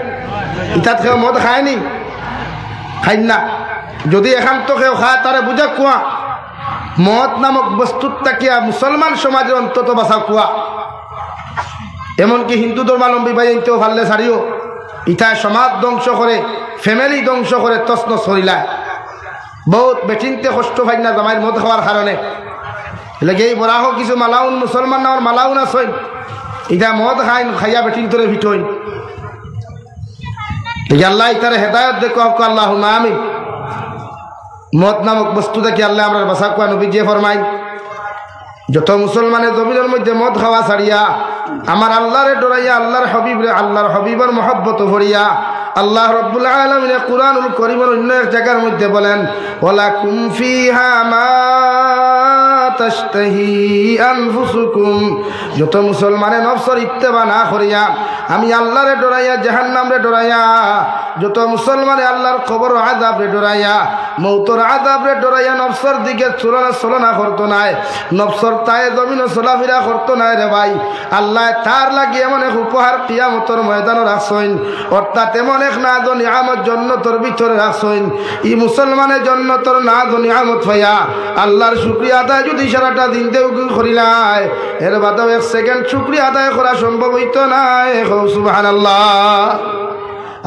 ইতাত খেয়ে মদ খায়নি, খাই না। যদি এখান্ত কেউ খায় তারে বুঝা কুয়া মদ নামক বস্তুর তাকিয়া মুসলমান সমাজের অন্তত বাঁচা কুয়া। এমনকি হিন্দু ধর্মাবলম্বী ভাই এইতেও ভাললে ছাড়িও, ইথায় সমাজ ধ্বংস করে, ফ্যামিলি ধ্বংস করে তছনছ করিলায়। বহুত বেটিনতে কষ্ট পাই না জামাইয়ের মদ খাওয়ার কারণে। এলাকে এই বরাহ কিছু মালাউন মুসলমান নামের মালাউন আছে, ইটা মদ খাইন, খাইয়া বেটিন তোরে ভিটইন। আল্লাহ ইতারে হেদায়ত দেখো, আল্লাহুম্মা আমিন। মদ নামক বস্তু দেখি আল্লাহ আমরা বাসা কুয়া। নবী যে ফরমাই যত মুসলমানের জমিনের মধ্যে মদ খাওয়া ছাড়িয়া আমার আল্লাহরে ডরাইয়া, আল্লাহর হবিবের মহব্বত ভরিয়া, আল্লাহ রাব্বুল আলামিন কুরআনুল কারীমের অন্য এক জায়গার মধ্যে বলেন ওয়ালাকুম ফিহা মা তাশতাহি আনফুসুকুম। যত মুসলমানে নফসের ইত্তেবা না করিয়া আমি আল্লাহরে ডরাইয়া, জাহান্নামরে ডরাইয়া, যত মুসলমানে আল্লাহর কবর আযাবরে ডরাইয়া মৌতর আযাবরে ডরাইয়া নফসর দিকে চলনা করতো নাই, নফসর তায়ে জমিন চলাফেরা করতো নাই রে ভাই। আল্লাহ তার লাগি এমন এক উপহার কিয়ামতর ময়দানে রাখছেন, অর্থাৎ এমন এক নাজ ও নিয়ামত জান্নাতের ভিতরে রাখছেন। ই মুসলমানের জান্নাতের নাজ ও নিয়ামত পাইয়া আল্লাহর শুকরিয়া আদায় যদি সারাটা দিন দেও করিলাই, এর বাদেও এক সেকেন্ড শুকরিয়া আদায় করা সম্ভব হইতো না। সুবহানাল্লাহ।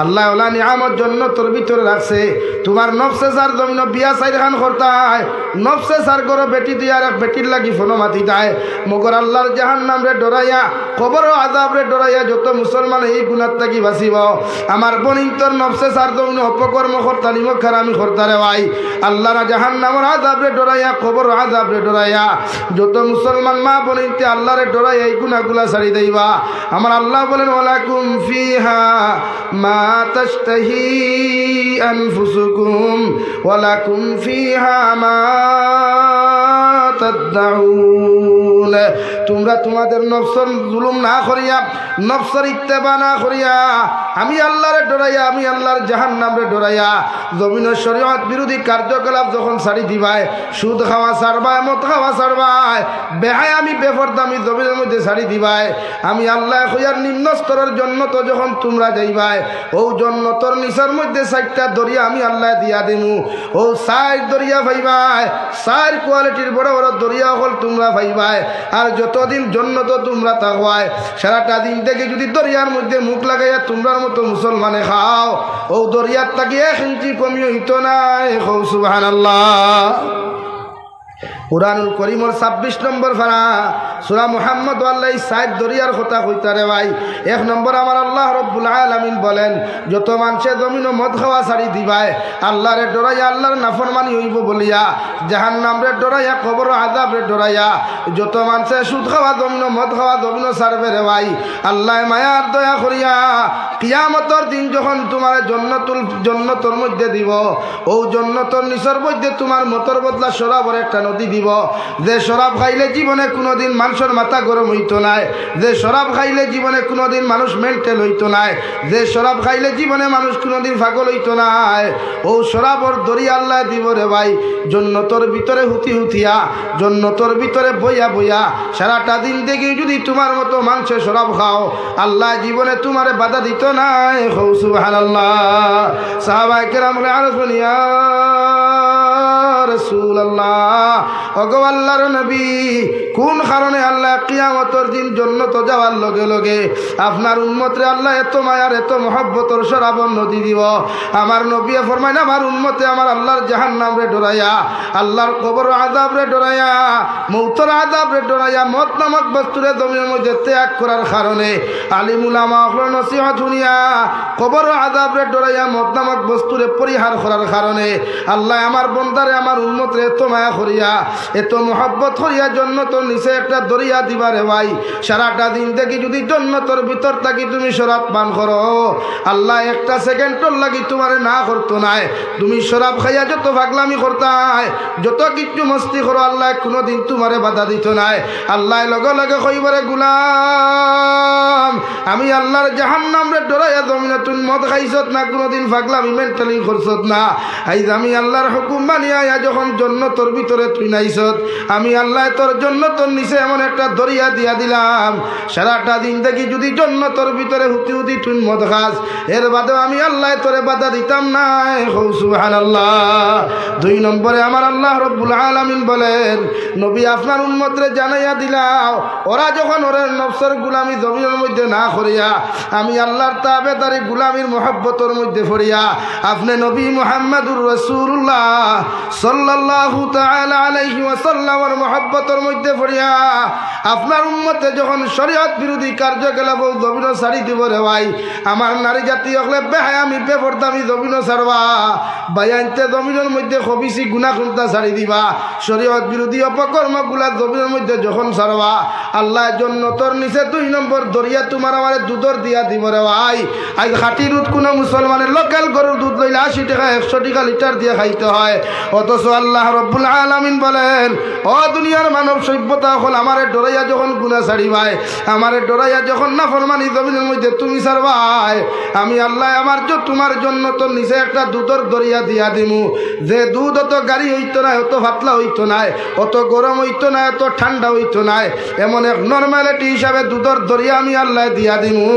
আল্লাহ ওলা নিয়ামত জন্য তোর ভিতরে রাখছে। তোমার নফসে সার জমিন বিয়া সাইড খান করতায়, নফসে সার করো বেটি দিয়ে আর এক বেটির লাগি ফোনো মাতি দেয়। মগর আল্লাহর জাহান্নাম রে ডরাইয়া, কবর আযাব রে ডরাইয়া যত মুসলমান এই গুনার থাকি বাঁচিব। আমার বনিন তোর নফসে সার জমিন অপকর্ম করতা, নিমক খারামি করতা রে ভাই। আল্লাহর জাহান্নামের আযাব রে ডরাইয়া, কবর আযাব রে ডরাইয়া যত মুসলমান মা বনিনতে আল্লাহ রে ডরাইয়া এই গুনাহগুলা ছাড়ি দেইবা। আমার আল্লাহ বলেন ওয়ালাকুম ফিহা মা তাশতাহি আনফুসুকুম ওয়ালাকুম ফিহা মা তাদউন। তোমরা তোমাদের নফসর জুলুম না করিয়া, নফসর ইত্তেবা না করিয়া, আমি আল্লাহরে ডরাইয়া, আমি আল্লাহর জাহান্নামরে ডরাইয়া জমিনের শরীয়ত বিরোধী কার্যকলাপ যখন ছাড়ি দিবাই, সুদ খাওয়া ছাড়বাই, মদ খাওয়া ছাড়বাই, বেহায় আমি বেফরদামি জমিনের মধ্যে ছাড়ি দিবাই, আমি আল্লাহ কইয়ার নিম্ন স্তরের জন্নত যখন তোমরা যাইবাই, ও জন্নতর নিচার মধ্যে 4টা দরিয়া আমি আল্লাহ দিয়া দিমু। ও 4 দরিয়া পাইবাই, 4 কোয়ালিটির বড় বড় দরিয়া হল তোমরা পাইবাই। আর যতদিন জন্নত তোমরা থাকবাই, সারাটা দিন থেকে যদি দরিয়ার মধ্যে মুখ লাগাইয়া তোমরার মতো মুসলমানে খাও, ও দরিয়ার তাকে 1 ইঞ্চি কমি হইতো নাই। সুবহানাল্লাহ। কুরআনুল কারীমের 26 নম্বর পারা সূরা মুহাম্মদ আল্লাহ 7 দরিয়ার কথা কইতা রে ভাই। 1 নম্বর আমার আল্লাহ রব্বুল আলামিন বলেন, যত মানুষে জমিন মদ খাওয়া ছাড়ি দিবাই, আল্লাহরে ডরাইয়া, আল্লাহর নাফরমানি হইব বলিয়া, জাহান্নামরে ডরাইয়া, কবর আযাবরে ডরাইয়া যত মানুষে সুদ খাওয়া জমিন মদ খাওয়া জমিন ছাড়বে রে ভাই, আল্লাহ মায়ার দয়া করিয়া কিয়ামতের দিন যখন তোমার জন্নতর মধ্যে দিব, ও জন্নতর নিচের মধ্যে তোমার মতর বদলা শরাবের একটা নদী দিব। যে শরাব খাইলে জীবনে কোনোদিন মানুষের মাথা গরম হইতো নাই, যে শরাব খাইলে জীবনে কোনোদিন মানুষ মেন্টাল হইতো নাই, যে শরাব খাইলে জীবনে মানুষ কোনোদিন পাগল হইতো নাই, ও শরাবর দরিয়া আল্লাহ দিব রে ভাই। জন্নতর ভিতরে হুতিয়া, জন্নতর ভিতরে বইয়া বইয়া সারাটা দিন দেখি যদি তোমার মতো মানুষের শরাব খাও, আল্লাহ জীবনে তোমারে বাধা দিত নাই। সুবহানাল্লাহ। সাহাবায়ে কেরাম বলে আর শুনিয়া রাসূলুল্লাহ, ওগো আল্লাহর নবী, কোন কারণে আল্লাহ কিয়ামতের দিন জান্নাতে যাওয়ার লগে লগে আপনার উম্মতরে আল্লাহ এত মায়ার, এত মহব্বতর শরাবর নদী দিব? আমার নবী ফরমায়, আমার উম্মতে আমার আল্লাহর জাহান্নামরে ডরাইয়া, আল্লাহর কবর আযাবরে ডরাইয়া, মৌতের আযাবরে ডরাইয়া মদ নামক বস্তুরে জমিনের মধ্যে ত্যাগ করার কারণে, আলিম উলামা হলো নসিহত শুনিয়া কবর আযাবরে ডরাইয়া মদ নামক বস্তুরে পরিহার করার কারণে আল্লাহ আমার বন্দারে, আমার উম্মতরে এত মায়া করিয়া, এত মহব্বত করিয়া জান্নাতের নিচে একটা দরিয়া দিবারে ভাই। সারাটা দিন থেকে যদি জান্নাতের ভিতর থাকি তুমি শরাব পান করো, আল্লাহ একটা সেকেন্ডর লাগি তোমারে না করতো নাই। তুমি শরাব খাইয়া যত পাগলামি করতাই, যত কিছু মস্তি করো, আল্লাহ কোনোদিন তোমারে বাধা দিত নাই। আল্লাহ লগে লগে কইবারে, গুলাম আমি আল্লাহর জাহান্নামরে ডরাইয়া জমিনে তুই মদ খাইছত না, কোনোদিন পাগলামি মেন্টালি করছত না, আইজ আমি আল্লাহর হুকুম মানিয়া যখন জান্নাতের ভিতরে তুই নাইছত, আমি আল্লাহ তোর জান্নাতের নিচে এমন একটা দরিয়া দিয়া দিলাম, সারাটা দিন থেকে যদি জান্নাতের ভিতরে হুতি তুই মদ খাস, এর বাদেও আমি আল্লাহ তোরে বাধা দিতাম না। সুবহানাল্লাহ। 2 নম্বরে আমার আল্লাহ রব্বুল আলামিন বলেন, নবী আপনার উম্মতরে জানাইয়া দিলাও, ওরা যখন ওরা নফসের গুলামি জমিনের মধ্যে না করিয়া, আমি আল্লাহর তাবেদারি গুলামির মহব্বতের মধ্যে পড়িয়া, আপনি নবী মুহাম্মদুর রাসূলুল্লাহ সাল্লাল্লাহু তাআলা আলাইহি ওয়াসাল্লামের মহব্বতের মধ্যে পড়িয়া, আপনার উম্মতে যখন শরীয়ত বিরোধী কার্যকলাপ জমিন ছাড়ি দিব রে ভাই, আমার নারী জাতি হলে বেহায়ামি বেপরদামি জমিন ছাড়বা, বায়ানতে জমিনের মধ্যে খবিসি গুনাহ খুনতা ছাড়ি দিবা, শরীয়ত বিরোধী অপকর্মগুলা জমিনের মধ্যে যখন ছাড়বা, আল্লাহ জান্নাতের নিচে 2 নম্বর দরিয়া তোমার আমার দুধর দিয়া দিব রে ভাই। আজ খাঁটি দুধ কোনো মুসলমানের লোকাল গরুর দুধ লইলে 80 টাকা 100 টাকা লিটার দিয়ে খাইতে হয়, অথচ অথচ আল্লাহ রব্বুল আলামিন বলেন, ও দুনিয়ার মানব সভ্যতা হল আমারে ডরাইয়া যখন গুনাহ ছাড়িবাই, আমারে ডরাইয়া যখন নাফরমানি জমিনের মধ্যে তুমি ছাড়বাই, আমি আল্লাহ আমার তোমার জন্য তো নিচে একটা দুধের দরিয়া দিয়া দিমু, যে দুধ অত গাড়ি হইতো না, অত পাতলা হইতো না, অত গরম হইতো না, অত ঠান্ডা হইতো না, এমন এক নর্মালিটি হিসাবে দুধের দরিয়া আমি আল্লাহ দিয়া দিমু।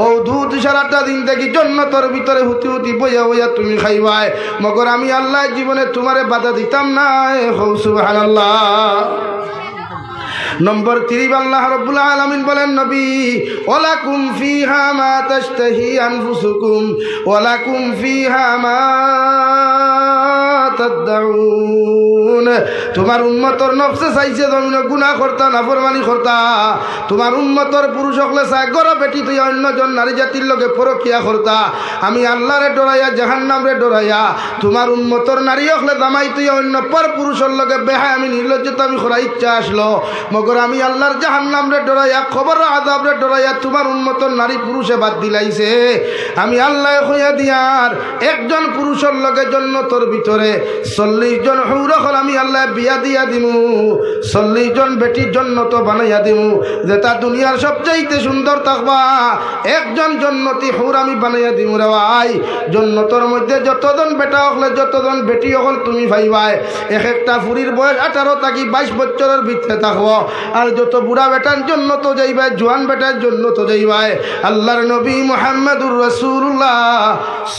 ও দুধ সারাটা দিন দেখি জন্নতর ভিতরে হুতি হুতি বইয়া বইয়া তুমি খাইবাই, মগর আমি আল্লাহ জীবনে তোমারে বাধা দিতাম না। সুবহানাল্লাহ। নম্বর 3 আল্লাহ রাব্বুল আলামিন বলেন, নবী ওয়ালাকুম ফিহা মা তাশতাহি আনফুসুকুম ওয়ালাকুম ফিহা মা তাদউন। তোমার উম্মতর নফসে চাইছে জমিনে গুনাহ করতা, নাফরমানি করতা। তোমার উম্মতর পুরুষ হকলে চাই গর বেটি তুই অন্যজন নারী জাতির লগে পরকিয়া করতা। আমি আল্লাহরে ডরাইয়া জাহান্নামরে ডরাইয়া তোমার উম্মতর নারী হকলে জামাই তুই অন্য পর পুরুষের লগে বেহায় আমি নির্লজ্জতা আমি করার ইচ্ছা আসলো, মগর আমি আল্লাহর জাহান্নামরে ডরাইয়া খবর আযাবরে ডরাইয়া তোমার উম্মতর নারী পুরুষে বাদ দিলাইছে। আমি আল্লাহ কইয়া দিয়ার একজন পুরুষের লগে জন্নতর ভিতরে 40 জন হুর হল আমি আল্লাহ বিয়া দিয়া দিমু, 40 জন বেটির জন্নত বানাইয়া দিমু, যেটা দুনিয়ার সবচাইতে সুন্দর থাকবা একজন জন্নতি হুর আমি বানাইয়া দিমু রে ভাই। জন্নতর মধ্যে যতজন বেটা হলে যতজন বেটি হল তুমি ভাইবাই, এক একটা ফুরির বয়স 18 থেকে 22 বছরের ভিতরে থাকবো। আর যত বুড়া বেটার জন্য তো যাইবাই, জোয়ান বেটার জন্য তো যাইবাই। আল্লাহর নবী মুহাম্মদুর রাসূলুল্লাহ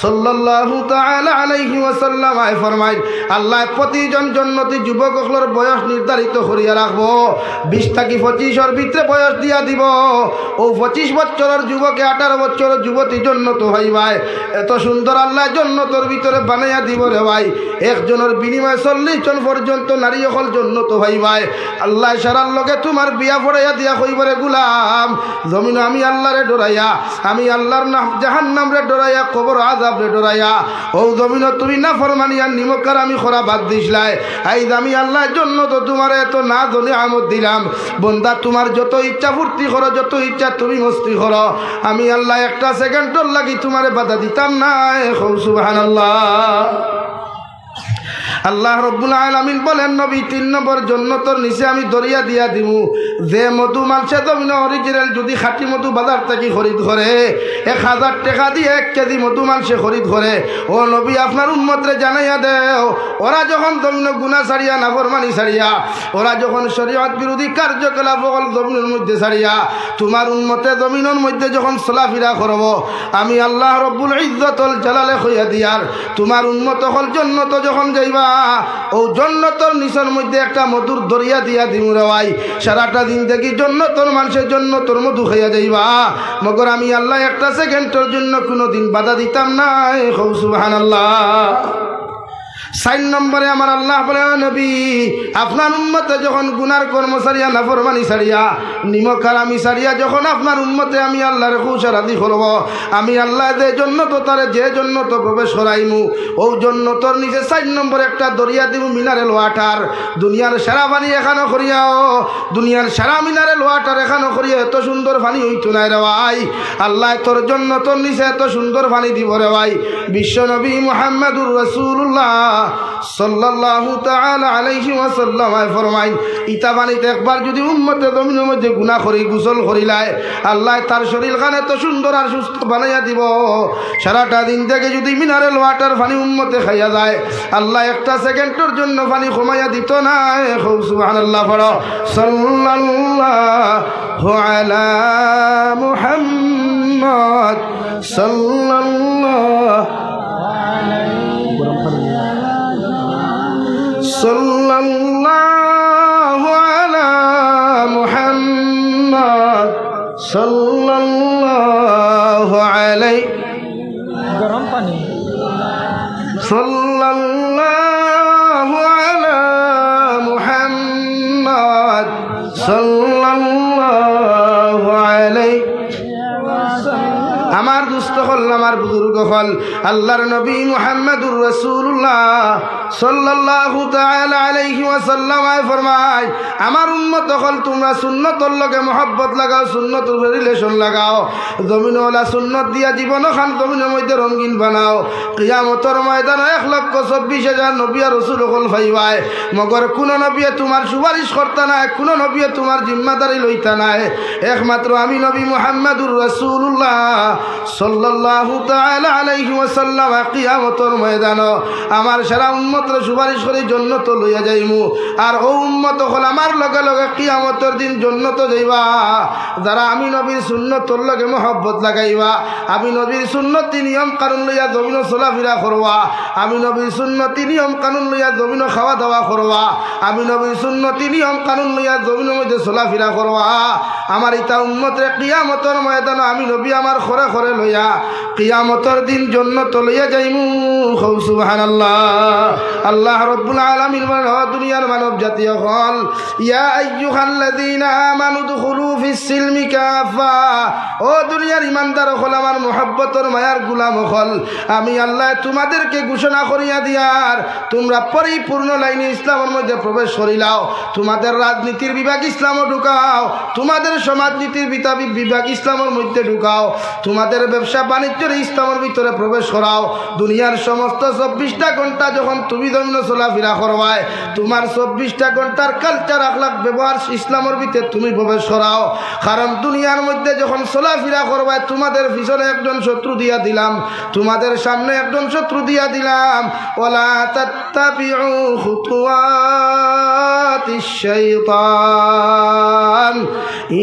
সাল্লাল্লাহু তাআলা আলাইহি ওয়াসাল্লাম ফরমায়, আল্লাহ প্রতিজন জন্নতি যুবক হলর বয়স নির্ধারিত করিয়া রাখবো, 20 থেকে 25 ভিতরে বয়স দিয়া দিব। ও 25 বছরের যুবকে 18 বছরের যুবতী জন্নত হইবাই। এত সুন্দর আল্লাহ জন্নতর ভিতরে বানাইয়া দিব রে ভাই। একজনের বিনিময়ে 40 জন পর্যন্ত নারী হল জন্নত হইবাই। আল্লাহ সারার লগে তোমার বিয়া পড়াইয়া দিয়া কইবরে গুলাম জমিন আমি আল্লাহরে ডরাইয়া, আমি আল্লাহর জাহান্নাম রে ডরাইয়া, কবর আযাব রে ডরাইয়া, ও জমিন তুমি না ফরমানি আর নিমকার আমি খরা বাদ দিসলাই। আইজ আমি আল্লাহর জন্য তো তোমার এত না জনে আমদ দিলাম, বন্দা তোমার যত ইচ্ছা ফুর্তি করো, যত ইচ্ছা তুমি মস্তি করো, আমি আল্লাহ একটা সেকেন্ডর লাগি তোমারে বাধা দিতাম না। সুবহানাল্লাহ। আল্লাহ রব্বুল আলামিন বলেন, নবী 3 নম্বর জন্নতর নিচে আমি দরিয়া দিয়া দিমু, যে মধু মানুষে জমিন অরিজিনাল যদি খাঁটি মধু বাজার থেকে খরিদ করে 1000 টাকা দিয়ে 1 কেজি মধু মানুষে খরিদ করে। ও নবী আপনার উম্মতরে জানাইয়া দেও, ওরা যখন জমিন গুনাহ ছাড়িয়া নাফরমানি ছাড়িয়া, ওরা যখন শরীয়ত বিরোধী কার্যকলাপ জমিনের মধ্যে ছাড়িয়া তোমার উম্মতে জমিনের মধ্যে যখন চলাফেরা করব, আমি আল্লাহ রব্বুল ইজ্জতুল জালালে কইয়া দিয়ার তোমার উম্মত হল জন্নত যখন যাইবা, ও জন্নতর নিচের মধ্যে একটা মধুর দরিয়া দিয়া দিমু রে ভাই। সারাটা দিন দেখি জন্নতর মানুষের জন্য তোর মধু খাইয়া যাইবা, মগর আমি আল্লাহ একটা সেকেন্ডের জন্য কোনোদিন বাধা দিতাম না। সুবহানাল্লাহ। 4 নম্বরে আমার আল্লাহ বলে, নবী আপনার উম্মতে যখন গুনার কর্ম ছাড়িয়া নাফরমানি ছাড়িয়া নিমকার আমি ছাড়িয়া যখন আপনার উম্মতে আমি আল্লাহর খুশারাদি করব, আমি আল্লাহ যে জন্নত তারে যে জন্নত প্রবেশ করাইমু, ও জন্নতর নিচে 4 নম্বরে একটা দরিয়া দিব মিনারেল ওয়াটার। দুনিয়ার সারা পানি এখানো করিয়াও, দুনিয়ার সারা মিনারেল ওয়াটার এখানো করিয়া এত সুন্দর পানি হইতো না রে ভাই। আল্লাহ তোর জন্নতর নিচে এত সুন্দর পানি দিব রে ভাই। বিশ্ব নবী মুহাম্মদুর রাসূলুল্লাহ সাল্লাল্লাহু তাআলা আলাইহি ওয়াসাল্লাম ফরমায়, ইতা পানিতে একবার যদি উম্মতে জমিনের মধ্যে গুনাহ করি গোসল করিলায়, আল্লাহ তার শরীর খানে এত সুন্দর আর সুস্থ বানাইয়া দিব। সারাটা দিন থেকে যদি মিনারেল ওয়াটার পানি উম্মতে খাইয়া যায়, আল্লাহ একটা সেকেন্ডের জন্য পানি কমাইয়া দিত না। সুবহানাল্লাহ। পড়ো সাল্লাল্লাহু আলা মুহাম্মদ সাল্লাল্লাহু সাল্লাল্লাহু আলা মুহাম্মদ সাল্লাল্লাহু আলাইহি গরম পানি সাল্লাল্লাহু আলা মুহাম্মদ সাল্লাল্লাহু আলাইহি। আমার দুস্থ দুস্থ হল, আমার বুজুর্গ হল, আল্লাহর নবী মুহাম্মদুর রাসূলুল্লাহ সাল্লাল্লাহু তাআলা আলাইহি ওয়াসাল্লাম ফরমায়, আমার উম্মত হল তোমরা সুন্নতর লগে মহব্বত লাগাও, সুন্নতের রিলেশন লাগাও, জমিনওয়ালা সুন্নত দিয়া জীবন খান জমিনের মধ্যে রঙিন বানাও। কিয়ামতের ময়দানে 1,24,000 নবী আর রাসূল হল ভাইবাই, মগর কোন নবী তোমার সুপারিশ করতে নাই, কোন নবী তোমার জিম্মাদারি লইতা নাই, একমাত্র আমি নবী মুহাম্মদুর রাসূলুল্লাহ সাল্লাল্লাহু তাআলা আলাইহি ওয়াসাল্লাম কিয়ামতের ময়দানে আমার সারা উম্মতরে সুপারিশ করে জান্নাতে লইয়া যাইমু। আর ও উম্মত হল আমার লগে লগে কিয়ামতের দিন জান্নাতে যাইবা যারা আমি নবীর সুন্নতর লগে মহব্বত লাগাইবা, আমি নবীর সুন্নতি নিয়ম কানুন লইয়া জমিন চলাফেরা করবা, আমি নবীর সুন্নতি নিয়ম কানুন লইয়া জমিন খাওয়া দাওয়া করবা, আমি নবীর সুন্নতি নিয়ম কানুন লইয়া জমিনের মধ্যে চলাফেরা করবা। আমার ইতা উম্মতরে কিয়ামতের ময়দানে আমি নবী আমার খরে খরে লইয়া কিয়ামতের দিন জান্নাতে লইয়া যাইমু। সুবহানাল্লাহ। আল্লাহ রাব্বুল আলামিন বলেন, ও দুনিয়ার মানব জাতি হল, ইয়া আইয়ুহাল্লাযীনা আমানু দুখুলু ফিস সিলমি কাফা, ও দুনিয়ার ইমানদার হল, আমার মুহাব্বতের মায়ার গোলাম হল, আমি আল্লাহ তোমাদেরকে ঘোষণা করিয়া দিয়ার তোমরা পরিপূর্ণ লাইনে ইসলামের মধ্যে প্রবেশ করিলাও। তোমাদের রাজনীতির বিভাগ ইসলামও ঢুকাও, তোমাদের সমাজনীতির বিভাগ ইসলামের মধ্যে ঢুকাও, তোমাদের ব্যবসা বাণিজ্যের ইসলামের ভিতরে প্রবেশ করাও। দুনিয়ার সমস্ত 24টা ঘন্টা যখন তুমি জমিনে চলাফেরা করবাই, তোমার 24টা ঘন্টার কালচার আখলাক ব্যবহার ইসলামের ভিতরে তুমি প্রবেশ করাও। কারণ দুনিয়ার মধ্যে যখন চলাফেরা করবাই, তোমাদের পিছনে একজন শত্রু দিয়া দিলাম, তোমাদের সামনে একজন শত্রু দিয়া দিলাম। ওয়ালা তাত্তাবিউ খুতুওয়াতিশ শাইতান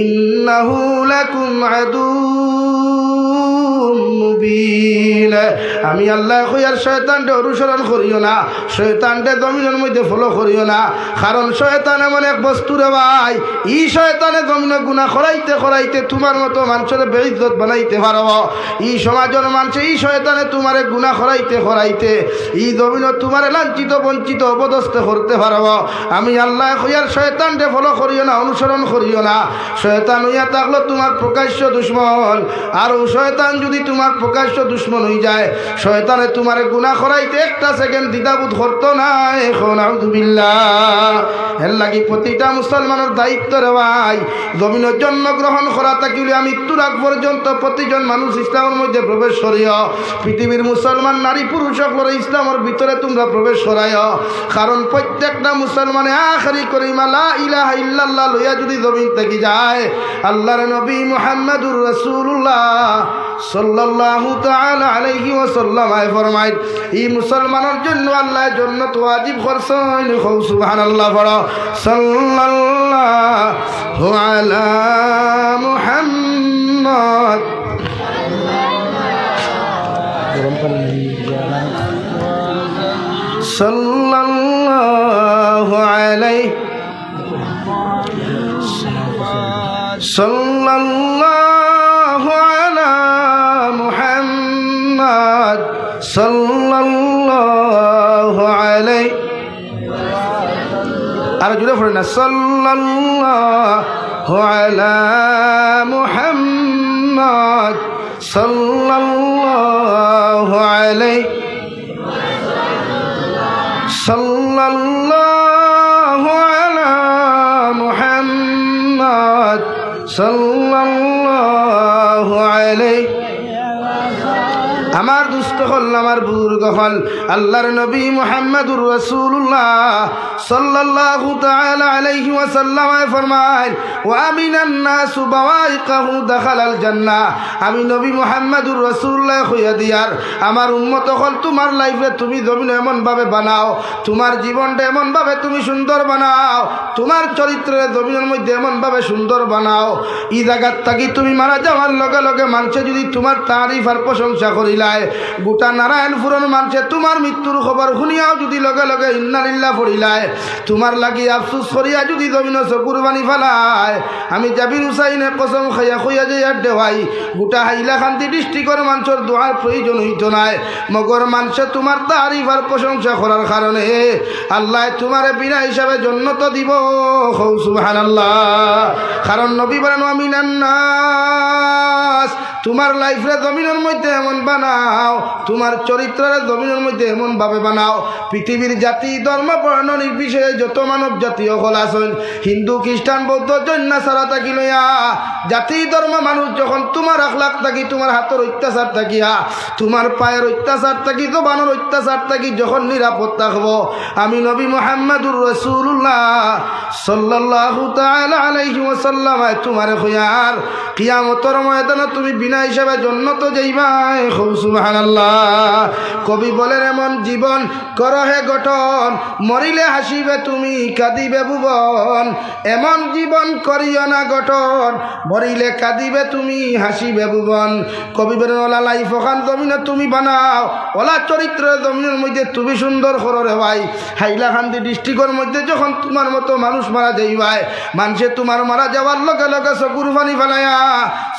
ইন্নাহু লাকুম আদুউম মুবিন। আমি আল্লাহ কইয়ার শয়তানকে অনুসরণ করিও না, শয়তানকে জমিনের মধ্যে ফলো করিও না। কারণ শয়তান এমন এক বস্তু রে ভাই, ই শয়তানে জমিনে গুনাহ করাইতে করাইতে তোমার মতো মানুষের বেইজ্জত বানাইতে পারব। ই সমাজের মানুষ এই শয়তানে তোমারে গুনাহ করাইতে করাইতে ই জমিনে তোমারে লাঞ্ছিত বঞ্চিত অপদস্থ করতে পারব। আমি আল্লাহ কইয়ার শয়তানকে ফলো করিও না, অনুসরণ করিও না। শয়তান হইয়া থাকলো তোমার প্রকাশ্য দুশ্মন, আর ও শয়তান যদি তোমার প্রকাশ্য দুশ্মন হয়ে যায়, শয়তানে তোমার গুনাহ করাইতে একটা সেকেন্ড দ্বিধাবোধ করতো না। এখন আউযুবিল্লাহ। এর লাগি প্রতিটা মুসলমানের দায়িত্ব রে ভাই, জমিনের জন্মগ্রহণ করা থাকিলে মৃত্যুর আগ পর্যন্ত প্রতিজন মানুষ ইসলামের মধ্যে প্রবেশ করিও। পৃথিবীর মুসলমান নারী পুরুষ সকলের ইসলামের ভিতরে তোমরা প্রবেশ করাইও। কারণ প্রত্যেকটা মুসলমানে আখেরি কলিমা লা ইলাহা ইল্লাল্লাহ লইয়া যদি জমিন থেকে যায়, আল্লাহর নবী মুহাম্মদুর রাসূলুল্লাহ সাল্লাল্লাহু তাআলা আলাইহি ওয়াসাল্লাম ফরমায়, এই মুসলমানের জন্য আল্লাহ জান্নাত ওয়াজিব করছেন। সুবহানাল্লাহ। পড়ো সাল্লাল্লাহু আলা মুহাম্মদ সাল্লাল্লাহু আলাইহি সাল্লাল্লাহু আলা মুহাম্মদ সাল্লাল্লাহু আলাইহি। আর জুড়ে পড়ে না, সাল্লাল্লাহু আলা মুহাম্মদ সাল্লাল্লাহু আলাইহি সাল্লাল্লাহু আলা মুহাম্মদ সাল্লাল্লাহু আলাইহি। আমার দুস্থ হল, আমার বুজুর্গ হল, আল্লাহর নবী মুহাম্মদুর রাসূলুল্লাহ সাল্লাল্লাহু তাআলা আলাইহি ওয়াসাল্লাম ফরমায়, ওয়া মিনান নাস বাওয়াইকাহু দাখালাল জান্নাহ। আমি নবী মুহাম্মদুর রাসূলুল্লাহ কইয়া দিয়ার আমার উম্মত হল, তোমার লাইফে তুমি জমিন এমন ভাবে বানাও, তোমার জীবনটা এমন ভাবে তুমি সুন্দর বানাও, তোমার চরিত্রের জমিনের মধ্যে এমন ভাবে সুন্দর বানাও, এই জায়গার থাকি তুমি মারা যাওয়ার লগে লগে মানুষে যদি তোমার তারিফ আর প্রশংসা করিলায়, গোটা নারায়ণপুরের মানুষে তোমার মৃত্যুর খবর শুনিয়াও যদি লগে লগে ইন্না লিল্লাহ পড়িলায়, তোমার লাগি আফসোস করিয়া যদি জমিন চকুর বানি ফেলায়, আমি জাবির হুসাইনে কসম খাইয়া কইয়া যে আর দেওয়াই গোটা হাইলাকান্দি ডিস্ট্রিক্টের মানুষের দোয়ার প্রয়োজন হইত নাই। মগর মানুষে তোমার তারিফ আর প্রশংসা করার কারণে আল্লাহ তোমারে বিনা হিসাবে জান্নাত দিব। সুবহানাল্লাহ। কারণ নবী বলেন, ওয়া মিনান নাস তোমার লাইফরে জমিনের মধ্যে এমন বানাও, তোমার চরিত্রের জমিনের মধ্যে এমন ভাবে বানাও পৃথিবীর জাতি ধর্ম বর্ণ নির্বিশেষে যত মানব জাতীয় হল আছেন, হিন্দু খ্রিস্টান বৌদ্ধ জৈন সারা থাকি লইয়া জাতি ধর্ম মানুষ যখন তোমার আখলাক থাকি, তোমার হাতের অত্যাচার থাকিয়া, তোমার পায়ের অত্যাচার থাকি, জবানের অত্যাচার থাকি যখন নিরাপদ থাকবো, আমি নবী মুহাম্মদুর রাসূলুল্লাহ সাল্লাল্লাহু তাআলা আলাইহি ওয়াসাল্লাম তোমারে কইয়ার কিয়ামতের ময়দানে তুমি বিনা হিসাবে জান্নাতে যাইবাই। সুবহানাল্লাহ। কবি বলেন এমন জীবন করো হে গঠন, মরিলে হাসিবে তুমি কাঁদিবে ভুবন। এমন জীবন করিও না গঠন, মরিলে কাঁদিবে তুমি হাসিবে ভুবন। কবি বলেন ওলা লাইফ ওখান জমিনে তুমি বানাও, ওলা চরিত্রের জমিনের মধ্যে তুমি সুন্দর করো রে ভাই। হাইলাকান্দি ডিস্ট্রিক্টের মধ্যে যখন তোমার মতো মানুষ মারা যাইবাই, মানুষে তোমার মারা যাওয়ার লগে লগে চকুর পানি ফেলাইয়া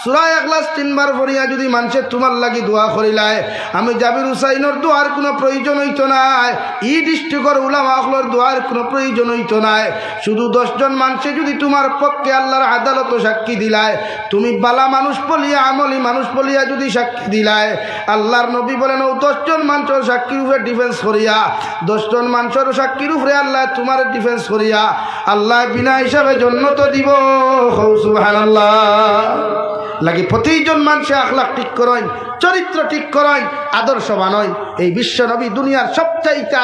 সূরা ইখলাস 3 বার পড়িয়া যদি মানুষে তোমার লাগি দোয়া করিলায়, আমি জাবির হুসাইনের দোয়ার কোনো প্রয়োজন হইতো নাই, ই ডিস্ট্রিক্টের উলামা হলর দোয়ার কোনো প্রয়োজন হইতো নাই। শুধু 10 জন মানুষে যদি তোমার পক্ষে আল্লাহর আদালত সাক্ষী দিলায়, তুমি বালা মানুষ বলিয়া আমলি মানুষ বলিয়া যদি সাক্ষী দিলায়, আল্লাহর নবী বলেন ও 10 জন মানুষের সাক্ষীর উপরে ডিফেন্স করিয়া, 10 জন মানুষের সাক্ষীর উপরে আল্লাহ তোমার ডিফেন্স করিয়া আল্লাহ বিনা হিসাবে জান্নাত দিব। সুবহানাল্লাহ। লাগি প্রতিজন মানুষে আখলাক ঠিক করেন, চরিত্র ঠিক করেন, আদর্শবান হয়। এই বিশ্ব নবী দুনিয়ার সবচাইতে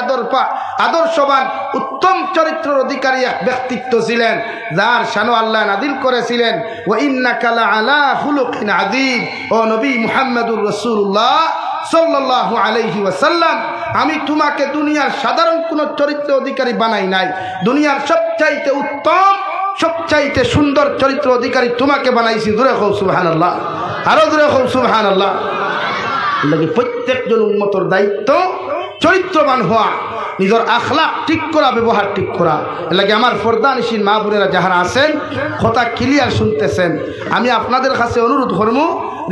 আদর্শবান উত্তম চরিত্রের অধিকারী এক ব্যক্তিত্ব ছিলেন, যার শান আল্লাহ নাযিল করেছিলেন ওয়া ইন্নাকা লাআলা খুলুকিন আযীম। ও নবী মুহাম্মদুর রাসূলুল্লাহ সাল্লাল্লাহু আলাইহি ওয়াসাল্লাম, আমি তোমাকে দুনিয়ার সাধারণ কোন চরিত্র অধিকারী বানাই নাই, দুনিয়ার সবচাইতে উত্তম সবচাইতে সুন্দর চরিত্র অধিকারী তোমাকে বানাইছি। জোরে কও সুবহানাল্লাহ, আরো জোরে কও সুবহানাল্লাহ। লাগি প্রত্যেকজন উম্মতের দায়িত্ব চরিত্রবান হওয়া, নিজের আখলাক ঠিক করা, ব্যবহার ঠিক করা। লাগে আমার ফরদানিসীন মা বোনেরা যাহারা আছেন, কথা ক্লিয়ার শুনতেছেন, আমি আপনাদের কাছে অনুরোধ করবো,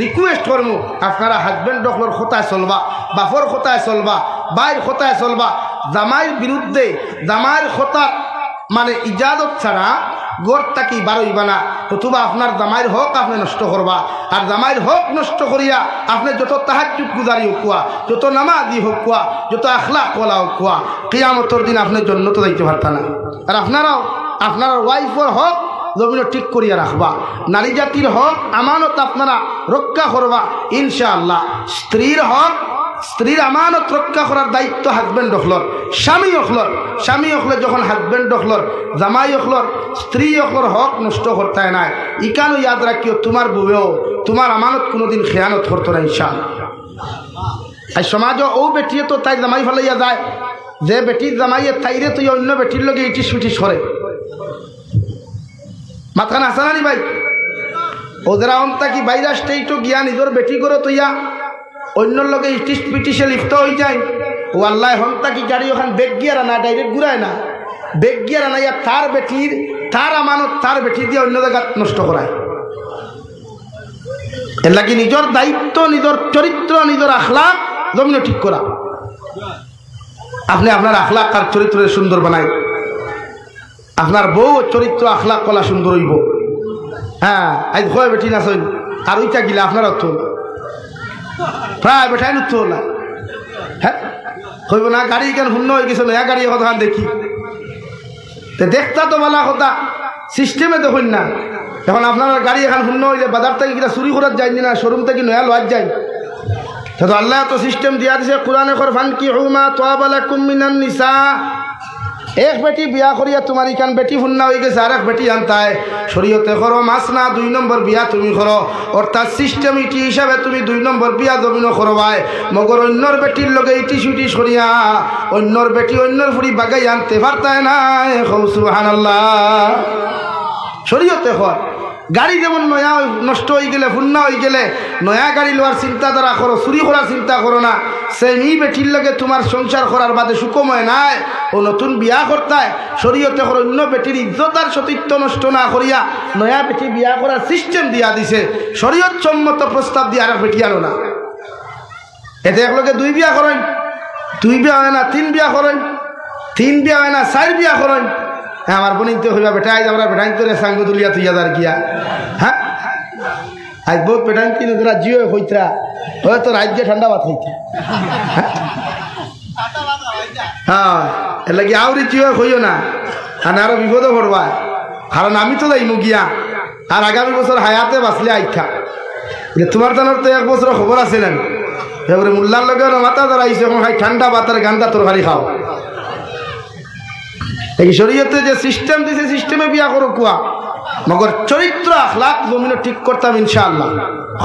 রিকোয়েস্ট করবো, আপনারা হাজব্যান্ড ডকলর খোতায় চলবা, বাফর খোতায় চলবা, বাইর খোতায় চলবা। জামাইয়ের বিরুদ্ধে জামাইয়ের খোতা মানে ইজাজত ছাড়া গড় তাকি বারইবা না, নতুবা আপনার জামাইয়ের হক আপনি নষ্ট করবা। আর জামাইয়ের হক নষ্ট করিয়া আপনি যত তাহাজ্জুদ গুজারি হোক কুয়া, যত নামাজি হোক কুয়া, যত আখলাক ওয়ালা হোক কুয়া, কিয়ামতের দিন আপনি জান্নাতে যাইতে পারতা না। আর আপনারাও আপনার ওয়াইফের হক জমিন ঠিক করিয়া রাখবা, নারী জাতির হক আমানত আপনারা রক্ষা করবা ইনশাআল্লাহ। স্ত্রীর হক, স্ত্রীর আমানত রক্ষা করার দায়িত্ব হাজব্যান্ড হকলর, স্বামী হকলে যখন হাজব্যান্ড হকলর, জামাই হকলর, স্ত্রী হকলর হক নষ্ট করতে নাই। ইকানো ইয়াদ রাখিও তোমার বউও তোমার আমানত কোনোদিন খেয়ানত করতো না ইনশাআল্লাহ। আর সমাজও ও বেটিয়ে তো তাই জামাই ফেলাইয়া যায়, যে বেটির জামাইয়ে তাইরে তুই অন্য বেটির লগে ইটিস পিটিস করে, মাথাখান আসানি ভাই। ওদের অন্তা কি বাইরে আসতেইটো গিয়া নিজের বেটি করে তুইয়া অন্যর লগে ইটিস পিটিসে লিপ্ত হয়ে যায়। ও আল্লাহ হন্তা কি গাড়ি ওখান বেগ গিয়ারা না, ডাইরেক্ট ঘুরায় না, বেগ গিয়ারা না, ইয়া তার বেটির তার আমানত তার বেটি দিয়ে অন্য জায়গা নষ্ট করায়। এর লাগি নিজের দায়িত্ব, নিজের চরিত্র, নিজের আখলাক জমিন ঠিক করা। আপনি আপনার আখলাক আর চরিত্র সুন্দর বানায়, আপনার বউ চরিত্র আখলাক কলা সুন্দর হইব। হ্যাঁ, আজ ভয় বেটি না সইন আর ওইটা গিলা আপনার অর্থ প্রায় বেঠাই নুত না। হ্যাঁ হইব না, গাড়ি কেন শূন্য হয়ে গেছে, নয়া গাড়ি কথা দেখি দেখতা তো বলা কথা সিস্টেমে দেখুন না। এখন আপনার গাড়ি এখন শূন্য হইলে বাজার থেকে কিনা চুরি করার যায় না, শোরুম থেকে নয়া লোয়ার যায়। তো আল্লাহ তো সিস্টেম দিয়া দিছে কোরআনে ফান কি হুমা তোয়াবা লাকুম মিনান নিসা। এক বেটি বিয়া করিয়া তোমার ইখান বেটি ফুন্না হয়ে গেছে, আর এক বেটি আনতায় শরীয়তে করো মাস না, 2 নম্বর বিয়া তুমি করো। অর্থাৎ সিস্টেম ইটি হিসাবে তুমি 2 নম্বর বিয়া জমিনও করবাই, মগর অন্যর বেটির লগে ইটি সুটি সরিয়া অন্যর বেটি অন্যর ফুড়ি বাগাই আনতে পারতায় না। সুবহানাল্লাহ। শরীয়তে কর গাড়ি যেমন নয়া নষ্ট হয়ে গেলে ফুন্না হয়ে গেলে নয়া গাড়ি লোয়ার চিন্তাধারা করো, চুরি করার চিন্তা করো না। সেই বেটির লগে তোমার সংসার করার বাদে সুকময় নাই, ও নতুন বিয়া করতায় শরীয়তে করো অন্য বেটির ইজ্জত আর সতীত্ব নষ্ট না করিয়া নয়া বেটি বিয়া করার সিস্টেম দিয়া দিছে। শরীয়ত সম্মত প্রস্তাব দিয়ে আর বেটি আনো না। এতে একলগে 2 বিয়া করেন, 2 বিয়া হয় না 3 বিয়া করেন, 3 বিয়া হয় না 4 বিয়া করেন। হ্যাঁ আমার বনিতে হইবা বেটাই আমরা বেটাই তোরে সাঙ্গ তুলিয়া তুইয়া দার গিয়া। হ্যাঁ আজ বহুত পেটান কিনে তোরা জিও হইতরা হয়তো রাজ্যে ঠান্ডা ভাত হইতা হ্যাঁ এর লাগে আউরি জিও হইও না আর আরো বিপদও পড়বা কারণ আমি তো যাইমু গিয়া আর আগামী বছর হায়াতে বাঁচলে আইথা তোমার তানোর তো 1 বছর খবর আছে না এবারে মোল্লার লগে মাথা ধরাইছে এখন খাই ঠান্ডা ভাতের গান্দা তরকারি খাও এই শরীয়তে যে সিস্টেম দিছে সিস্টেমে বিয়া করো কুয়া মগর চরিত্র আখলাক জমিনে ঠিক করতাম ইনশাআল্লাহ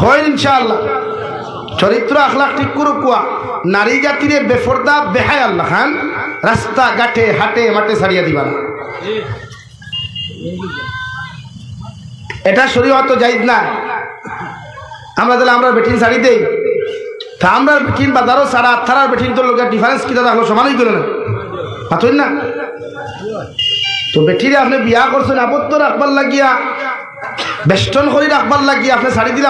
হয় ইনশাআল্লাহ চরিত্র আখলাক ঠিক করো কুয়া নারী জাতিরে বেফরদা বেহায় আল্লাহ খান রাস্তা ঘাটে হাটে মাঠে ছাড়িয়া দিবা না এটা শরীয়ত জায়েজ না আমরা তাহলে আমরা বেটিন শাড়ি দেই তা আমরা বেটিন বাজারও সারা আথারার বেটিন তোর লোকের ডিফারেন্স কি দাদা হলো সমানই করে না পাথর না তো বেটিরে আপনি বিয়া করছেন আবদ্ধ রাখবার লাগিয়া বেষ্টন করে রাখবার লাগিয়া আপনি শাড়ি দিলা